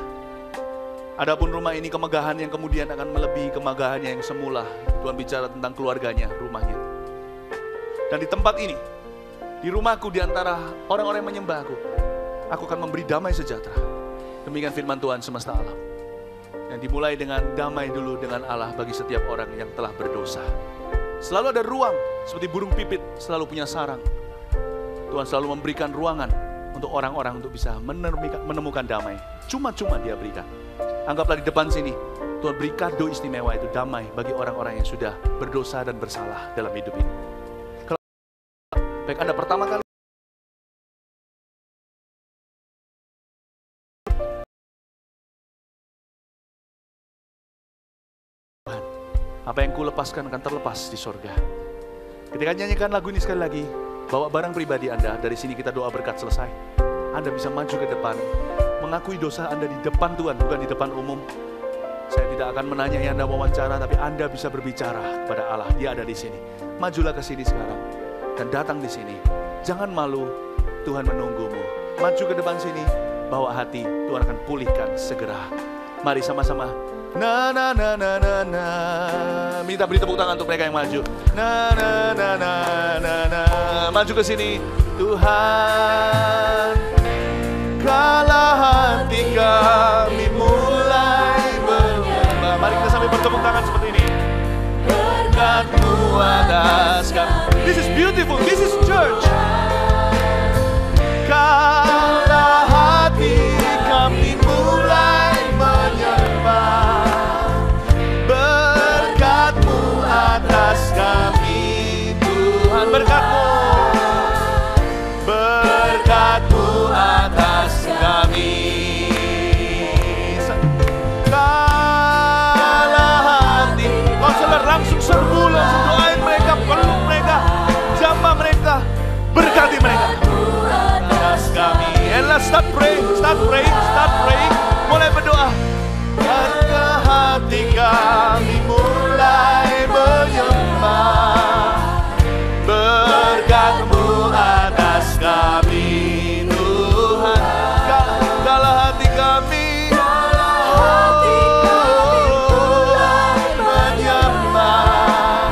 Adapun rumah ini kemegahan yang kemudian akan melebihi kemegahannya yang semula. Tuhan bicara tentang keluarganya, rumahnya. Dan di tempat ini, di rumahku, di antara orang-orang yang menyembahku, aku akan memberi damai sejahtera. Demikian firman Tuhan semesta alam. Yang dimulai dengan damai dulu dengan Allah bagi setiap orang yang telah berdosa. Selalu ada ruang, seperti burung pipit selalu punya sarang. Tuhan selalu memberikan ruangan untuk orang-orang untuk bisa menemukan damai. Cuma-cuma Dia berikan. Anggaplah di depan sini, Tuhan beri kado istimewa itu, damai bagi orang-orang yang sudah berdosa dan bersalah dalam hidup ini. Kalau baik Anda pertama kali apa yang kulepaskan akan terlepas di sorga. Ketika nyanyikan lagu ini sekali lagi, bawa barang pribadi Anda, dari sini kita doa berkat selesai. Anda bisa maju ke depan, mengakui dosa Anda di depan Tuhan, bukan di depan umum. Saya tidak akan menanyai Anda wawancara, tapi Anda bisa berbicara kepada Allah, Dia ada di sini. Majulah ke sini sekarang, dan datang di sini. Jangan malu, Tuhan menunggumu. Maju ke depan sini, bawa hati, Tuhan akan pulihkan segera. Mari sama-sama. Na na na na na na. Minta beri tepuk tangan untuk mereka yang maju. Na na na na na na. Maju ke sini. Tuhan, kala hati kami mulai menyembah. Mari kita sambil bertepuk tangan seperti ini. Berkat-Mu atas kami. This is beautiful. This is church. Kala hati kami mulai menyembah. Berkat-Mu atas kami, Tuhan. Berkat-Mu, berkat-Mu atas kami. Kala hati, konselor langsung serbu, langsung doain mereka, peluk mereka, jamah mereka, berkati mereka. Atas kami. And let's start praying, start praying, start praying. Mulai berdoa. Karena hati kami mulai menyembah. Berkat-Mu atas kami, Tuhan. Kala hati kami menyembah.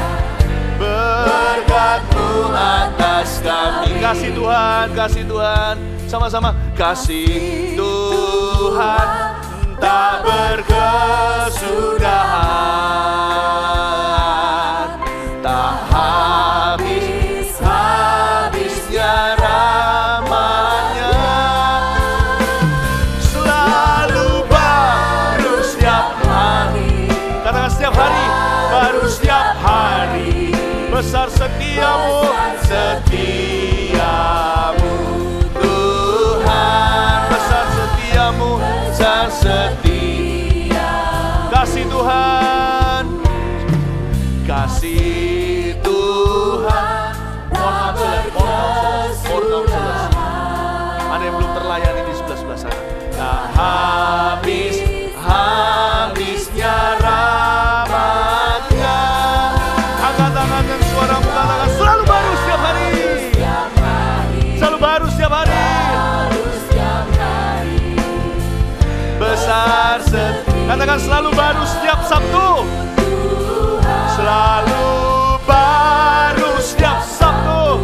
Berkat-Mu atas kami. Kasih Tuhan, kasih Tuhan. Sama-sama. Kasih Tuhan tak berkesudahan, tak habis-habisnya ramanya, selalu baru setiap hari. Katakan setiap hari, baru setiap hari. Besar setiamu, setiamu Tuhan. Besar setiamu, besar setia. Kasih Tuhan, kasih Tuhan. Mohon counselors, Katakan selalu baru setiap Sabtu. Selalu baru setiap Sabtu.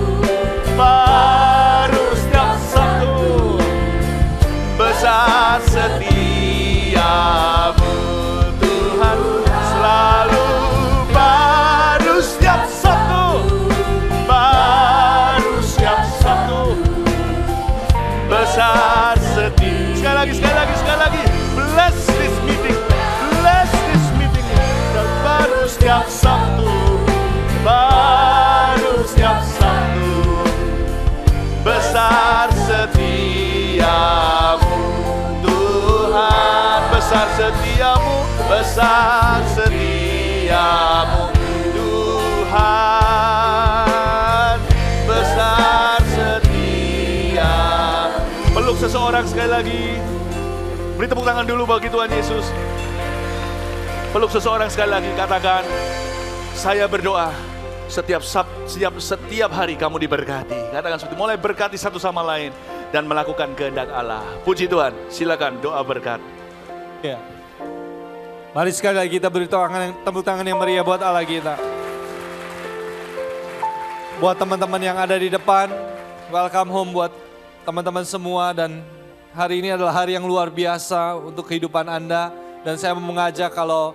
Baru setiap Sabtu. Besar setiamu Tuhan. Selalu baru setiap Sabtu. Baru setiap Sabtu. Besar setia. Sekali lagi. Bless this meeting. Bless this meeting. Dan baru setiap Sabtu. Baru setiap Sabtu. Besar setiamu Tuhan. Besar setiamu. Besar setiamu Tuhan. Besar setia. Peluk seseorang sekali lagi. Beri tepuk tangan dulu bagi Tuhan Yesus. Peluk seseorang sekali lagi, katakan, saya berdoa setiap hari kamu diberkati. Katakan seperti mulai berkati satu sama lain dan melakukan kehendak Allah. Puji Tuhan, silakan doa berkat. Ya. Mari sekali lagi kita beri tepuk tangan yang meriah buat Allah kita. Buat teman-teman yang ada di depan, welcome home buat teman-teman semua, dan hari ini adalah hari yang luar biasa untuk kehidupan Anda. Dan saya mau mengajak kalau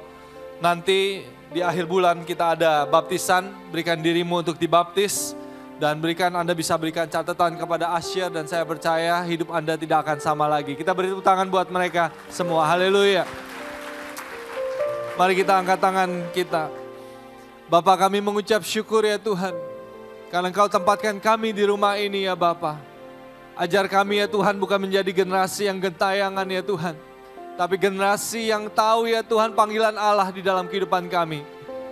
nanti di akhir bulan kita ada baptisan, berikan dirimu untuk dibaptis. Dan Anda bisa berikan catatan kepada Asher, dan saya percaya hidup Anda tidak akan sama lagi. Kita beri tepuk tangan buat mereka semua, haleluya. Mari kita angkat tangan kita. Bapa, kami mengucap syukur ya Tuhan, karena Engkau tempatkan kami di rumah ini ya Bapa. Ajar kami ya Tuhan bukan menjadi generasi yang gentayangan ya Tuhan, tapi generasi yang tahu ya Tuhan panggilan Allah di dalam kehidupan kami.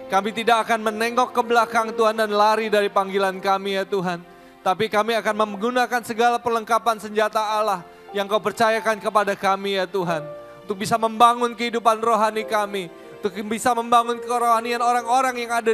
Kami tidak akan menengok ke belakang Tuhan dan lari dari panggilan kami ya Tuhan. Tapi kami akan menggunakan segala perlengkapan senjata Allah yang Kau percayakan kepada kami ya Tuhan. Untuk bisa membangun kehidupan rohani kami. Untuk bisa membangun kerohanian orang-orang yang ada di